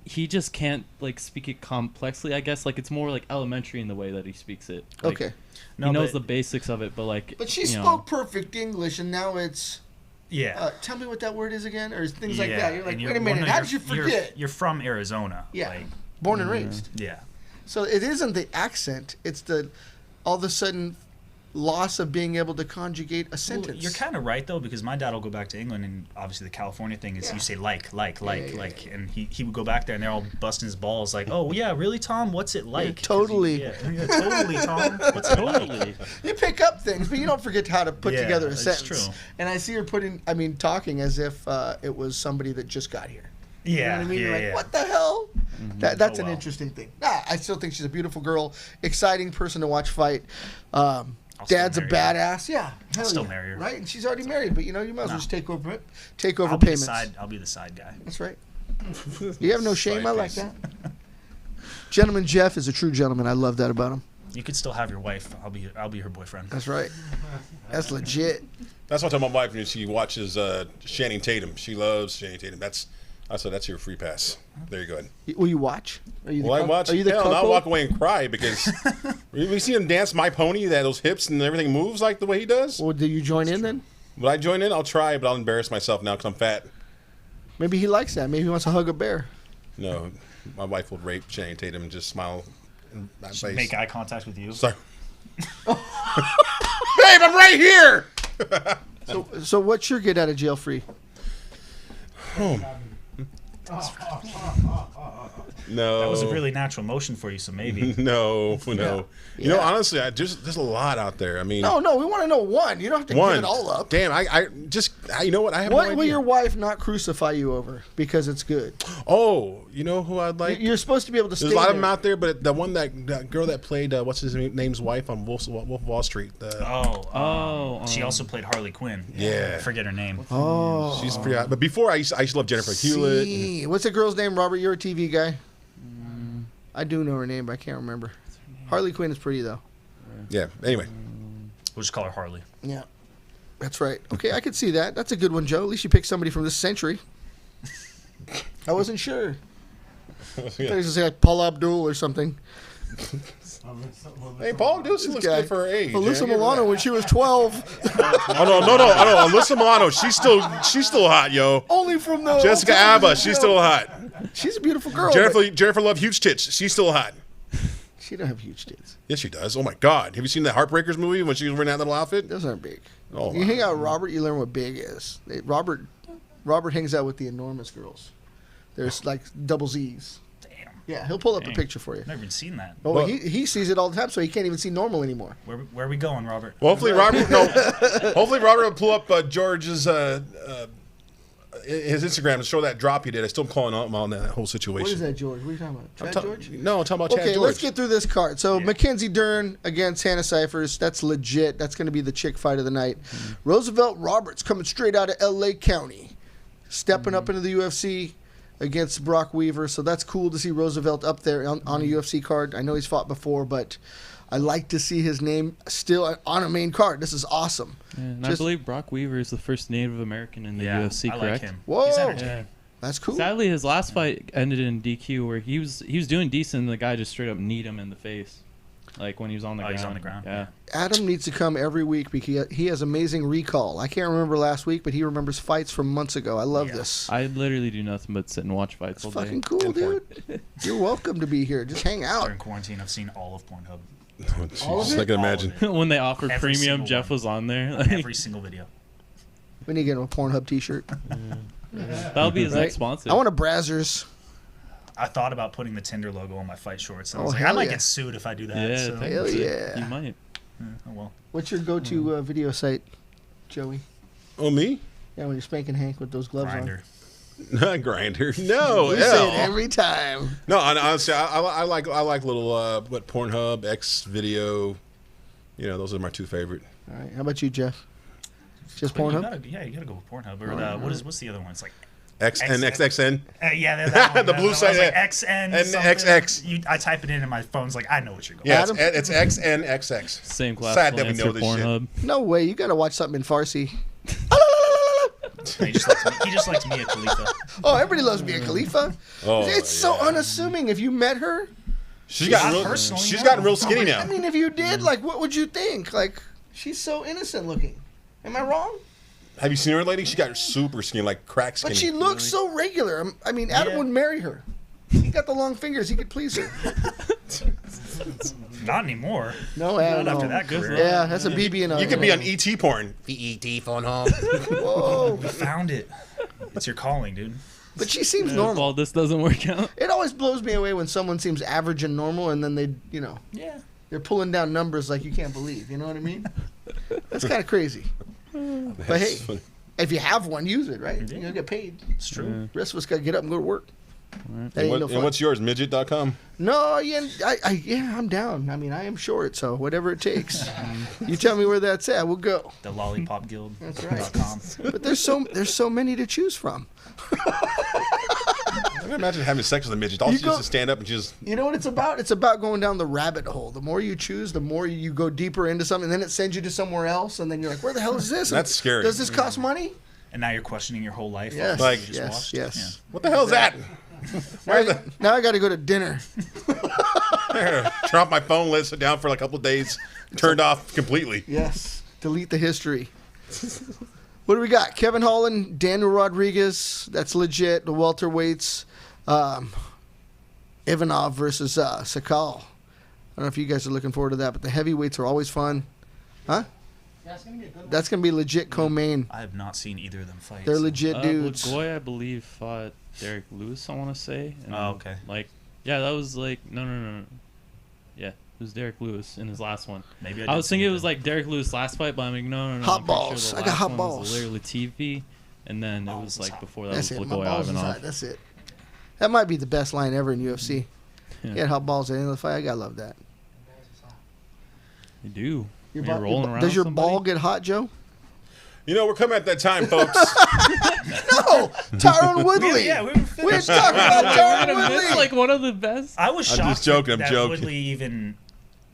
he just can't speak it complexly. I guess it's more elementary in the way that he speaks it. Okay. No, he knows but- the basics of it, but But she you know. spoke perfect English, and now it's. Yeah. Tell me what that word is again, or things like Yeah, that. You're like, and wait a minute, how did you you're- forget? You're from Arizona. Yeah. Born and Mm-hmm. raised. Yeah. So it isn't the accent; it's the all of a sudden loss of being able to conjugate a Well, sentence. you're kind of right though, because my dad will go back to England, and obviously the California thing is Yeah. you say like, yeah. and he would go back there, and they're all busting his balls, like, oh yeah, really, Tom? What's it like? 'Cause totally. Yeah, totally, Tom. What's it like? Totally. You pick up things, but you don't forget how to put Yeah, together a it's sentence. true. And I see her talking as if it was somebody that just got here. Yeah, You know what I mean? yeah, You're like, yeah. what the hell? That's Oh, an wow. interesting thing. Nah, I still think she's a beautiful girl, exciting person to watch fight. still Dad's a marry her. badass. Yeah, hell still yeah. marry her. Right, and she's already married, but you might as well No. just take over I'll be the payments. side. I'll be the side guy. That's right. You have no shame. Side I like piece. that. Gentleman Geoff is a true gentleman. I love that about him. You could still have your wife. I'll be her boyfriend. That's right. That's legit. That's what I tell my wife when she watches Channing Tatum. She loves Channing Tatum. I said that's your free pass. There you go. Will you watch? Are you the Well, I cuck- watch. Are you the Hell, and I'll cuckold? walk away and cry because we see him dance My Pony. That those hips and everything moves like the way he does. Well, do you join in then? Will I join in? I'll try, but I'll embarrass myself now because I'm fat. Maybe he likes that. Maybe he wants to hug a bear. No, my wife will rape Channing Tatum and just smile in my face. Make eye contact with you. Sorry. Babe, I'm right here. So what's your get out of jail free? No. That was a really natural motion for you, so maybe. No. You know, Yeah. honestly, there's a lot out there. I mean, No, we want to know one. You don't have to give it all up. Damn, you know what? I have What no will idea. your wife not crucify you over because it's good? Oh, you know who I'd like? You're supposed to be able to. There's a lot of them out there, but the one that girl that played what's his name's wife on Wolf of Wall Street. She also played Harley Quinn. Yeah. I forget her name. Oh, She's pretty hot. But before I used to love Jennifer Hewlett. see. What's the girl's name? Robert, you're a TV guy. I do know her name, but I can't remember. Harley Quinn is pretty though. Yeah. Anyway. We'll just call her Harley. Yeah, that's right. Okay, I could see that. That's a good one, Joe. At least you picked somebody from this century. I wasn't sure. I thought he was gonna say like Paula Abdul or something. Hey, Paul Deuce looks guy. good for her age. Alyssa man. Milano when she was 12. Oh no! Alyssa Milano, she's still hot, yo. Only from the Jessica Alba, she's still hot. She's a beautiful girl. Jennifer Love Huge Tits, she's still hot. but she don't have huge tits. Yes, she does. Oh my God, have you seen that Heartbreakers movie when she was wearing that little outfit? Those aren't big. Oh, You hang out with Robert, you learn what big is. Robert hangs out with the enormous girls. There's like double Z's. Damn. Yeah, he'll pull up a picture for you. I've never even seen that. Oh, Well- he sees it all the time, so he can't even see normal anymore. Where are we going, Robert? Well, hopefully Robert will pull up George's his Instagram and show that drop he did. I still am calling him on that whole situation. What is that, George? What are you talking about? Chad George? No, I'm talking about Chad Okay, George. let's get through this card. So Yeah. Mackenzie Dern against Hannah Cyphers. That's legit. That's going to be the chick fight of the night. Roosevelt Roberts coming straight out of L.A. County, stepping up into the UFC against Brock Weaver. So that's cool to see Roosevelt up there on a UFC card. I know he's fought before, but I like to see his name still on a main card. This is awesome. Yeah, and I Just- believe Brock Weaver is the first Native American in the UFC, I correct? like him. Whoa. He's entertaining. Yeah. That's cool. Sadly, his last fight ended in DQ, where he was doing decent, and the guy just straight up kneed him in the face, like when he was on the ground. He's on the ground. Yeah. Adam needs to come every week because he has amazing recall. I can't remember last week, but he remembers fights from months ago. I love this. I literally do nothing but sit and watch fights It's all day. fucking cool, dude. You're welcome to be here. Just hang out. During quarantine, I've seen all of Pornhub. Oh, Jesus, I can imagine. When they offered Every premium, single Geoff one. was on there. Like, Every single video. We need to get him a Pornhub t-shirt. that'll be his Right? next sponsor. I want a Brazzers. I thought about putting the Tinder logo on my fight shorts. And I Oh, was like, hell I might yeah. get sued if I do that. Yeah, so, Hell yeah. You might. oh well. What's your go-to video site, Joey? Oh, me? Yeah, when you're spanking Hank with those gloves Grinder. Not Grinder. No, on. You say it hell. every time. No, honestly, I like little Pornhub, X Video. You know, those are my two favorite. All right. How about you, Jeff? Just But you Pornhub? gotta go with Pornhub. Or what's the other one? It's like XNXXN. yeah, that one. The blue side, I was like yeah. XN And something. XX. I type it in and my phone's like, I know what you're going. Yeah, Adam? it's XNXX. Same class. Sad that we answer, know this shit. Pornhub. No way. You got to watch something in Farsi. He just likes Mia Khalifa. Oh, everybody loves Mia Khalifa. Oh, It's so unassuming. If you met her, She's Not gotten real. personally, She's no. gotten real skinny I now. mean, if you did, like, what would you think? Like, she's so innocent looking. Am I wrong? Have you seen her, lady? She got super skinny, like crack skinny. But she looks so regular. I mean, Adam Yeah. would marry her. He got the long fingers. He could please her. Not anymore. No, Adam. Not after no. that career. Yeah, that's a BB and You could be on ET porn. ET phone home. Whoa. We found it. It's your calling, dude. But she seems If normal. all this doesn't work out. It always blows me away when someone seems average and normal, and then they, Yeah. they're pulling down numbers like you can't believe. You know what I mean? That's kind of crazy. But hey, if you have one, use it, right? Yeah. You'll get paid. It's true. The rest of us got to get up and go to work. That ain't no And fun. what's yours? Midget.com. No, yeah, I'm down. I mean, I am short, so whatever it takes. You tell me where that's at, we'll go. The Lollipop Guild. That's right. .com. But there's so many to choose from. I can imagine having sex with a midget. All You she does go- is stand up and just. You know what it's about? It's about going down the rabbit hole. The more you choose, the more you go deeper into something, and then it sends you to somewhere else, and then you're like, where the hell is this? That's scary. Does this cost money? And now you're questioning your whole life. Yes. off what Like- you just yes, watched. yes. What the hell is that? Now I got to go to dinner. Turn off my phone, let it sit down for like a couple of days, turned off completely. Yes. Delete the history. What do we got? Kevin Holland, Daniel Rodriguez. That's legit. The welterweights. Ivanov versus Sakal. I don't know if you guys are looking forward to that, but the heavyweights are always fun. Huh? That's gonna be a good one. That's going to be legit co-main. I have not seen either of them fight. They're legit dudes. Blagoy, I believe, fought Derek Lewis, I want to say. And, Oh, okay. Like, Yeah, that was like no. Yeah, it was Derek Lewis in his last one. Maybe I was thinking it was like Derek Lewis' last fight, but I'm like no. Hot I'm pretty balls. Sure I the got last hot one balls. was Larry Latifi, and then it was like before that That's was it. My Blagoy balls is hot. Ivanov. That's it. That might be the best line ever in UFC. Yeah. He had hot balls at the end of the fight. I gotta love that. You do. Your When ball- you're rolling around. Does your somebody? ball get hot, Joe? You know, we're coming at that time, folks. No, Tyron Woodley. Yeah, we were We finished. talking about Tyron It's Woodley. like one of the best. I was I'm shocked just joking, I'm that joking. Woodley even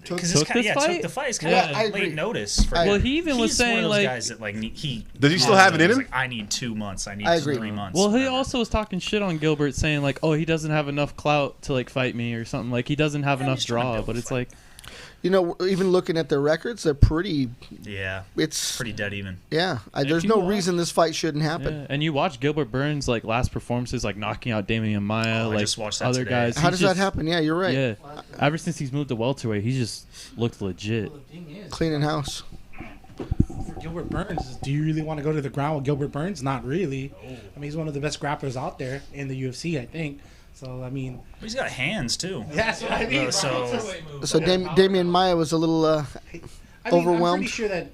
Took this fight? took the fight. It's kind Yeah, of I agree. late notice. For Well, him. he even was He's saying, one of those like- guys that like he. Does he still have it in he's him? Like, I need 2 months. I need I agree. 3 months. Well, he whatever. also was talking shit on Gilbert, saying like, "Oh, he doesn't have enough clout to like fight me or something. Like he doesn't have Yeah, enough he's trying to draw." build But a it's fight. like, You know, even looking at their records, they're pretty. Yeah, It's pretty dead even. yeah. If There's you no watch- reason this fight shouldn't happen. yeah. And you watch Gilbert Burns like last performances, like knocking out Damian Maya, Oh, I like just watched that other today. guys. How He's does that just- happen? Yeah, you're right. Yeah, ever since he's moved to welterweight, he just looked legit. Well, the thing is, Cleaning house. for Gilbert Burns, do you really want to go to the ground with Gilbert Burns? Not really. I mean, he's one of the best grapplers out there in the UFC, I think. So, I mean, He's got hands too. that's what I mean. So Damian Maya was a little I mean, overwhelmed. I'm pretty sure that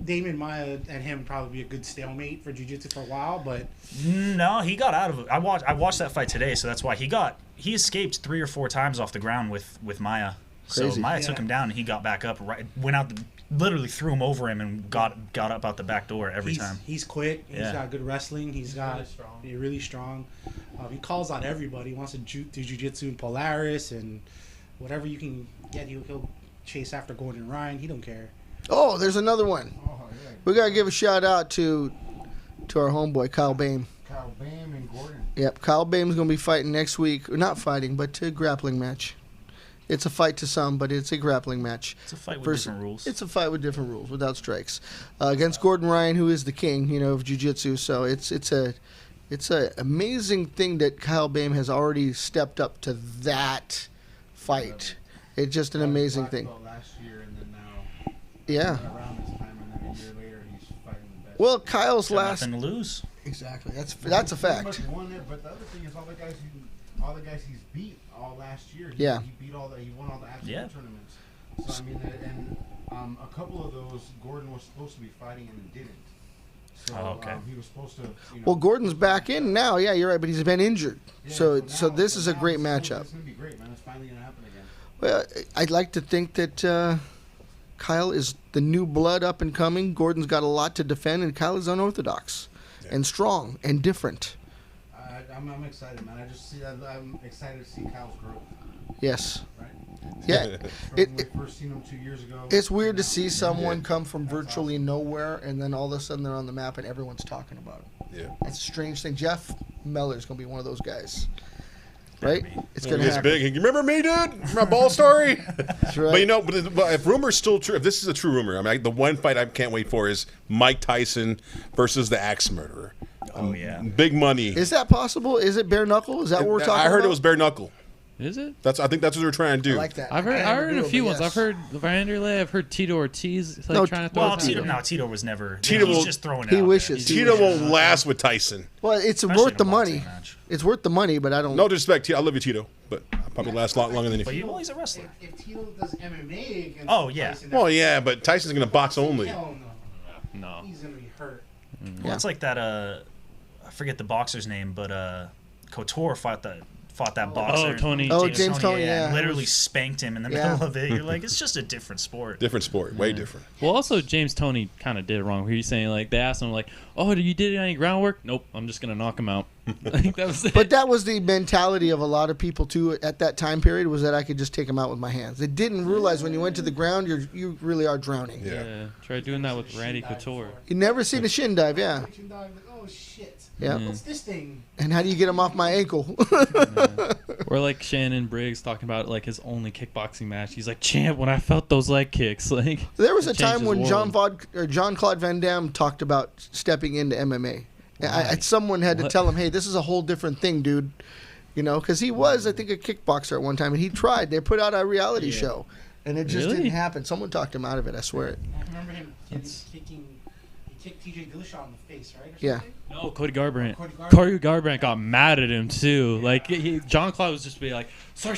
Damian Maya and him probably be a good stalemate for jiu-jitsu for a while, but No, he got out of it. I watched that fight today, so that's why he escaped 3 or 4 times off the ground with Maya. Crazy. So Maya took Yeah. him down, and he got back up. Right, went out, literally threw him over him, and got up out the back door every time. he's quick. He's Yeah. got good wrestling. He's really strong. He calls out everybody. He wants to do jiu-jitsu in Polaris and whatever you can get. He'll chase after Gordon Ryan. He don't care. Oh, there's another one. We gotta give a shout out to our homeboy Kyle Bame. Kyle Bam and Gordon. Yep, Kyle Bame's gonna be fighting next week. Or not fighting, but a grappling match. It's a fight to some, but it's a grappling match. It's a fight with Versus- different rules. It's a fight with different rules, without strikes, against Gordon Ryan, who is the king, of jiu-jitsu. So it's a amazing thing that Kyle Bame has already stepped up to that fight. It's just an amazing Black thing. belt last year, and then now Yeah. around this time, and then a year later he's fighting the best. Well, Kyle's Got last. nothing to lose. Exactly. That's a Pretty fact. much won it, but the other thing is all the guys he's beat all last year. Yeah. He beat he won all the absolute Yeah. tournaments. So I mean, and a couple of those Gordon was supposed to be fighting and didn't. So Oh, okay. he was supposed to. Well, Gordon's back in now. Yeah, you're right, but he's been injured. Yeah, So now- this is a now great it's gonna- matchup. It's gonna be great, man. It's finally gonna happen again. Well, I'd like to think that Kyle is the new blood up and coming. Gordon's got a lot to defend, and Kyle is unorthodox and strong and different. I'm excited, man. I just see that. I'm excited to see Kyle's growth. Yes. Right. Yeah. From It- when we first seen him 2 years ago. It's weird to now. see someone come from That's virtually nowhere, and then all of a sudden they're on the map and everyone's talking about him. Yeah. That's a strange thing. Geoff Mellor's going to be one of those guys. Right? It's going to It's happen. big. You remember me, dude? My ball story? That's right. But but if rumor's still true, if this is a true rumor, I mean, the one fight I can't wait for is Mike Tyson versus the Axe Murderer. Oh yeah. Big money. Is that possible? Is it bare knuckle? Is that what we're talking about? I heard it was bare knuckle. Is it? I think that's what they're trying to do. I like that. I've heard. I I never heard do a it, few but ones. yes. I've heard Vanderlei. I've heard Tito Ortiz like No, trying to throw. Well, it Tito. to No, Tito was never. Tito he's will- just throwing it He out wishes. There. Tito won't last with Tyson. Well, it's Especially worth in the a boxing money. match. It's worth the money, but I don't. No disrespect, Tito. I love you, Tito, but I'll probably last a lot longer than But you. well, he's a wrestler. If Tito does MMA against Oh, yeah. Tyson, Well, yeah, but Tyson's gonna box only. hell no. No. He's gonna be hurt. Well, it's like that. I forget the boxer's name, but Couture fought that boxer. Tony. Oh, James Toney, yeah. and literally spanked him in the Yeah. middle of it. You're like, it's just a different sport. Different sport, way different. Well, also James Toney kind of did it wrong. Where he's saying like they asked him like, "Oh, you did any groundwork?" Nope. I'm just gonna knock him out. I think that was it. But that was the mentality of a lot of people too at that time period, was that I could just take them out with my hands. They didn't realize when you went to the ground, you really are drowning. Yeah. yeah, try doing that with Randy Couture. You never seen a shin dive, yeah. Reaching down, like, oh shit. Yeah. What's this thing? And how do you get them off my ankle? Or like Shannon Briggs talking about like his only kickboxing match. He's like, "Champ, when I felt those leg kicks, like." There was a It changed time his when world. John Claude Van Damme talked about stepping into MMA. Someone had to What? tell him, "Hey, this is a whole different thing, dude." Because he was, I think, a kickboxer at one time, and he tried. They put out a reality show, and it just Really? didn't happen. Someone talked him out of it. I swear it. I remember him That's- kicking. He kicked TJ Dillashaw in the face, right? Or Yeah. something? No, Cody Garbrandt. Cody Garbrandt got mad at him too. Like John Claude was just be like, sorry,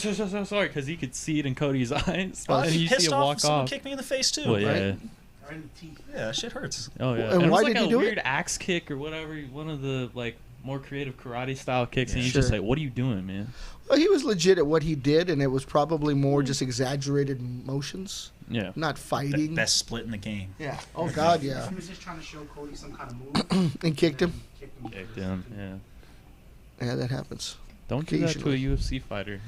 because he could see it in Cody's eyes. Well, and I'd you be see pissed it off walk if someone off. kicked me in the face too. Well, yeah. Right? Right in the teeth. Yeah, that shit hurts. Oh yeah. And it why was like did he a do it? weird axe kick or whatever. One of the like more creative karate style kicks, and he's Sure. just like, "What are you doing, man?" Well, he was legit at what he did, and it was probably more just exaggerated motions, Yeah. not The fighting. best split in the game. Yeah. Oh God, yeah. He was just trying to show Cody some kind of move. And kicked him. Kicked him. Yeah. Yeah, that happens. Don't do that to a Occasionally. UFC fighter.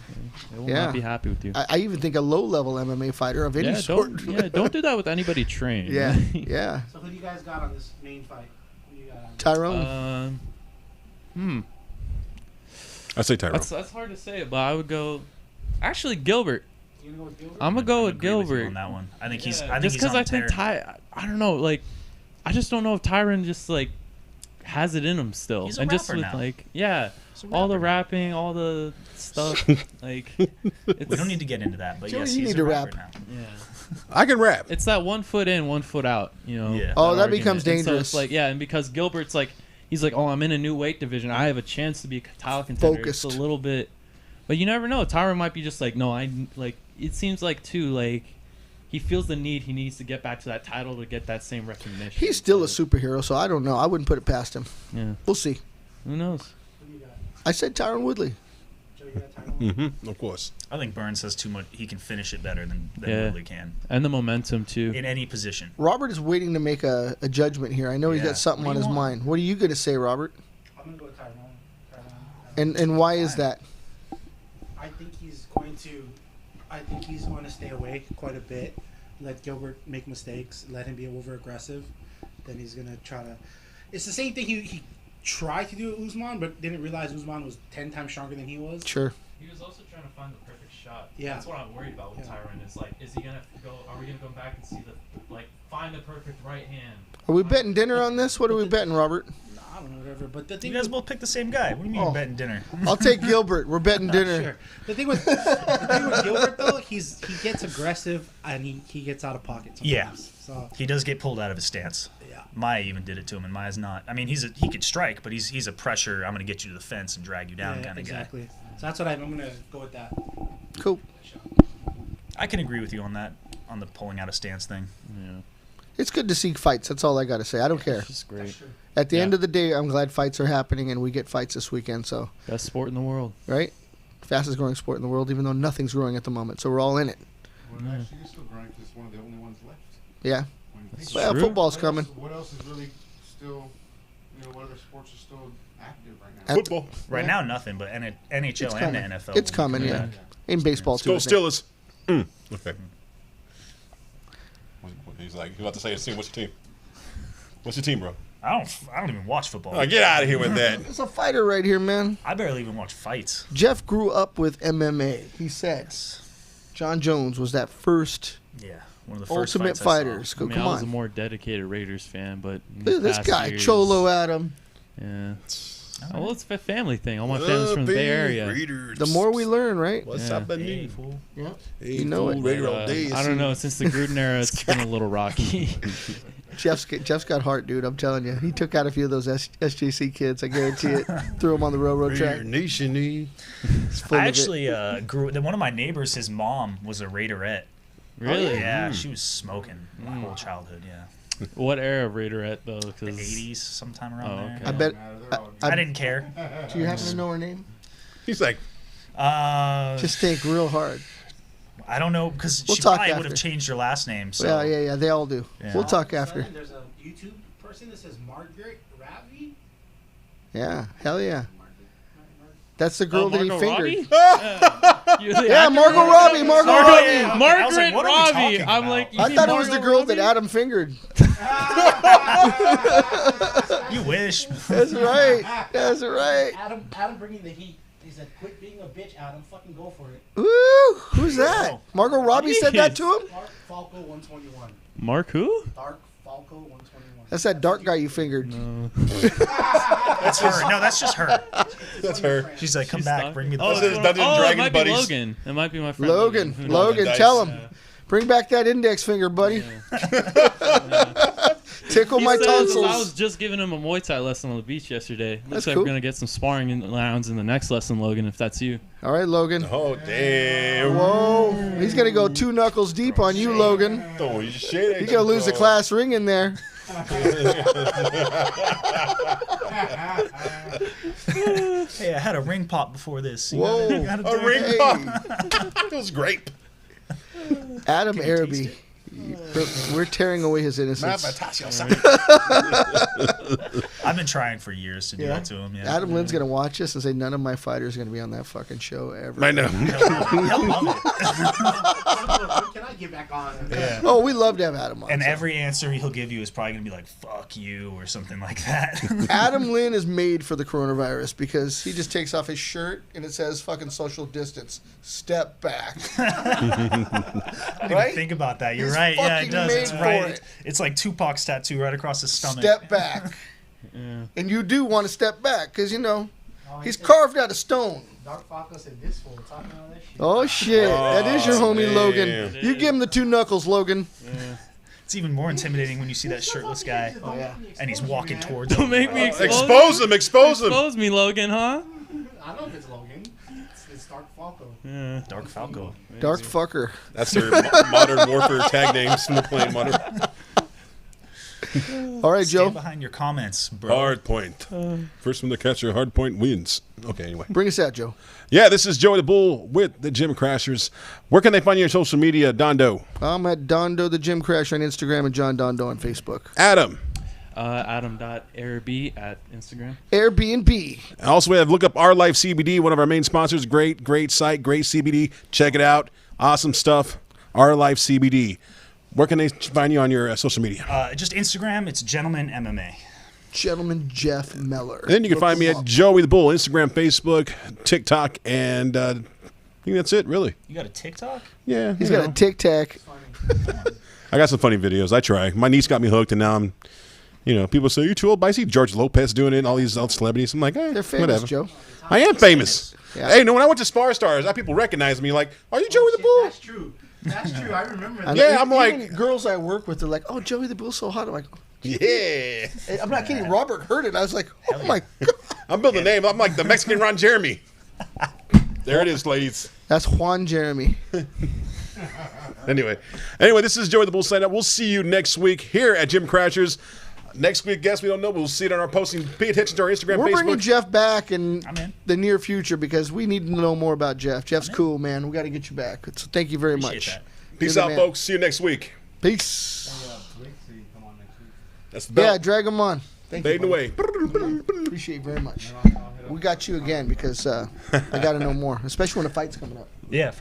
They will Yeah. not be happy with you. I even think a low-level MMA fighter of any Yeah, sort. don't do that with anybody trained. Yeah, yeah. So who do you guys got on this main fight? Who you got on? Tyrone. I say Tyrone. That's hard to say, but I would go. Actually, Gilbert. You gonna go with Gilbert? I'm gonna go with agree with you Gilbert. on that one. I think he's. Yeah, I think just he's on I think tear. I don't know. Like, I just don't know if Tyron just like has it in him still, He's a and just rapper with now. like all the rapping, all the stuff. Like, it's, We don't need to get into that, but Joey, yes, you he's need a to rapper rap. now. Yeah, I can rap. it's that 1 foot in, 1 foot out. You know. Yeah. Oh, that argument. becomes And so dangerous. it's like and because Gilbert's like he's like, oh, I'm in a new weight division. I have a chance to be a title contender. Focused. It's a little bit, but you never know. Tyron might be just like, no, I like. It seems like too like. He feels the need. He needs to get back to that title to get that same recognition. He's still a So, superhero, so I don't know. I wouldn't put it past him. Yeah. We'll see. Who knows? Who do you got? I said Tyron Woodley. Joe, you got Tyrone? Mm-hmm. Of course. I think Burns has too much. He can finish it better than Yeah. Woodley can And the momentum too. in any position. Robert is waiting to make a judgment here. I know he's Yeah. got something What on do his you want? mind. What are you going to say, Robert? I'm gonna go with Tyrone. And why is Fine. that? I think he's going to stay away quite a bit. Let Gilbert make mistakes. Let him be over aggressive. Then he's gonna try to. It's the same thing he tried to do with Usman, but didn't realize Usman was 10 times stronger than he was. Sure. He was also trying to find the perfect shot. Yeah. That's what I'm worried about with Yeah. Tyron. Is like, is he gonna go? Are we gonna go back and see find the perfect right hand? Are we betting dinner on this? What are we betting, Robert? I don't know, whatever. But the You thing guys with- both picked the same guy. What do you mean Oh. betting dinner? I'll take Gilbert. We're betting dinner. Sure. The thing with Gilbert though, he gets aggressive and he gets out of pocket sometimes. Yeah. So He does get pulled out of his stance. yeah. Maya even did it to him, and Maya's not. I mean, he could strike, but he's a pressure. I'm gonna get you to the fence and drag you down Yeah, kind of exactly. So that's what I'm gonna go with that. Cool. guy. I can agree with you on that, on the pulling out of stance thing. Yeah. It's good to see fights. That's all I got to say. I don't care. It's just great. That's true. At the Yeah. end of the day, I'm glad fights are happening and we get fights this weekend. So, Best sport in the world. right? Fastest growing sport in the world, even though nothing's growing at the moment. So we're all in it. Well, actually, you're still growing because it's one of the only ones left. Yeah. When you think Well, true. football's What else- coming. What else is really still, what other sports are still active right now? At- Football. Right Yeah. now, nothing, but NHL It's and the coming. NFL. It's will coming, come yeah. back. In baseball, too. Go I think. Steelers. Okay. He's like, he's about to say his team. What's your team? What's your team, bro? I don't even watch football. Oh, get out of here with that. It's a fighter right here, man. I barely even watch fights. Jeff grew up with MMA. He said John Jones was that first Yeah, one of the first ultimate fights I saw. fighters. I Go, mean, come I was a on. more dedicated Raiders fan, but in Look at the this past guy, years- Cholo Adam. Yeah. Oh, well, it's a family thing. All my family's from the Bay Area. Raiders. The more we learn, right? What's Yeah. happening? Hey, fool. Yeah. Hey, You know fool, it. Raider But, all day. I don't know. Since the Gruden era, it's been a little rocky. Jeff's got heart, dude. I'm telling you. He took out a few of those SJC kids. I guarantee it. Threw them on the railroad track. Raider Nation. It's full I of it. actually one of my neighbors, his mom was a Raiderette. Really? Yeah, she was smoking my whole childhood. Yeah, What era of Raiderette though? the 'Cause- '80s, sometime around Oh, there. okay. I bet. They're all I didn't care. Do you happen to know her name? He's like, Just think real hard. I don't know because We'll she talk probably would have after. changed her last name. So Yeah. They all do. Yeah. We'll talk All of a after. sudden, There's a YouTube person that says Margaret Ravi. Yeah. Hell yeah. That's the girl Oh, that he Margot fingered. Robbie? You're the Yeah, actor? Margot Robbie. Margot Margot- Robbie. yeah. I was like, Margaret what are we Robbie. talking I'm about? like, you I mean thought it was the Margot girl that Robbie? Adam fingered. You wish. That's right. That's right. Adam bringing the heat. He said, "Quit being a bitch, Adam. Fucking go for it." Woo! Who's that? Margot Robbie said that to him? Dark Falco 121. Mark who? Dark Falco 121. That's that dark guy you fingered. That's her. No, that's just her. that's her. She's like, come She's back, talking. bring me the. Oh, This is phone." Dungeons and it Dragons might buddies. be Logan. It might be my friend Logan. Who knows? Logan, Dice. tell him. Bring back that index finger, buddy. Tickle He my says, tonsils. I was just giving him a Muay Thai lesson on the beach yesterday. Looks That's like cool. we're gonna get some sparring in rounds in the next lesson, Logan. If that's you. All right, Logan. Oh, damn. Whoa. He's going to go 2 knuckles deep on you, Logan. Oh, shit. You're going to lose the class ring in there. Hey, I had a ring pop before this. You Whoa. gotta do A it. ring Hey. pop. It was grape. Adam Can you Araby. taste We're tearing away his innocence. I've been trying for years to do Yeah. that to him. Yeah. Adam Lynn's going to watch this and say none of my fighters are going to be on that fucking show ever. I know. He'll love it. When can I get back on? Yeah. Oh, we love to have Adam on. And so. every answer he'll give you is probably gonna be like "fuck you" or something like that. Adam Lynn is made for the coronavirus because he just takes off his shirt and it says fucking social distance. Step back. I didn't Right? even think about that. You're He's right. Yeah, it fucking does. made It's for right. it. It's like Tupac's tattoo right across his stomach. Step back. And you do want to step back because, you know, he's carved out of stone. Dark Falco said this fool talking all that shit. Oh, shit. That is your homie, man. Logan. You give him the 2 knuckles, Logan. It's even more intimidating when you see that shirtless guy Oh, yeah. and he's walking towards Don't him. make me expose Expose them. Expose them. Expose me, Logan, huh? I know if it's Logan. It's Dark Falco. Dark Falco. Dark fucker. That's their modern warfare tag names from the playing modern. All right, Joe. Stand behind your comments, bro. Hard point. First from the catcher, hard point wins. Okay, anyway. Bring us out, Joe. Yeah, this is Joey the Bull with the Gym Crashers. Where can they find you on social media, Dondo? I'm at Dondo the Gym Crasher on Instagram and John Dondo on Facebook. Adam. Adam.Araby at Instagram. Airbnb. Also, we have Look Up Our Life CBD, one of our main sponsors. Great site, great CBD. Check it out. Awesome stuff. Our Life CBD. Where can they find you on your social media? Just Instagram. It's Gentleman MMA. Gentleman Geoff Mellor. And then you can find me at Joey the Bull, Instagram, Facebook, TikTok, and I think that's it, really. You got a TikTok? Yeah. He's you got know. a Tic Tac. I got some funny videos. I try. My niece got me hooked, and now I'm, people say, you're too old. But I see George Lopez doing it and all these other celebrities. I'm like, They're famous, whatever. Joe. I am famous. Yeah. Hey, no, when I went to Spar Stars, people recognized me like, are you Joey the Bull? That's true. That's true. I remember that. Yeah, I'm Even like- girls I work with, they're like, "Oh, Joey the Bull's so hot." I'm like, Yeah. I'm not kidding. Robert heard it. I was like, "Oh my god." I'm building a name. I'm like the Mexican Ron Jeremy. There it is, ladies. That's Juan Jeremy. Anyway, this is Joey the Bull signing up. We'll see you next week here at Gym Crashers. Next week, guess we don't know. We'll see it on our posting. Pay attention to our Instagram, We're Facebook. bringing Geoff back in I'm in. the near future because we need to know more about Geoff. Jeff's cool, man. We got to get you back. So thank you very Appreciate much. that. Peace You're out, the man. folks. See you next week. Peace. That's the Yeah, belt. drag him on. Thank Fading you. away. buddy. Appreciate it very much. We got you again because I got to know more, especially when a fight's coming up. Yeah.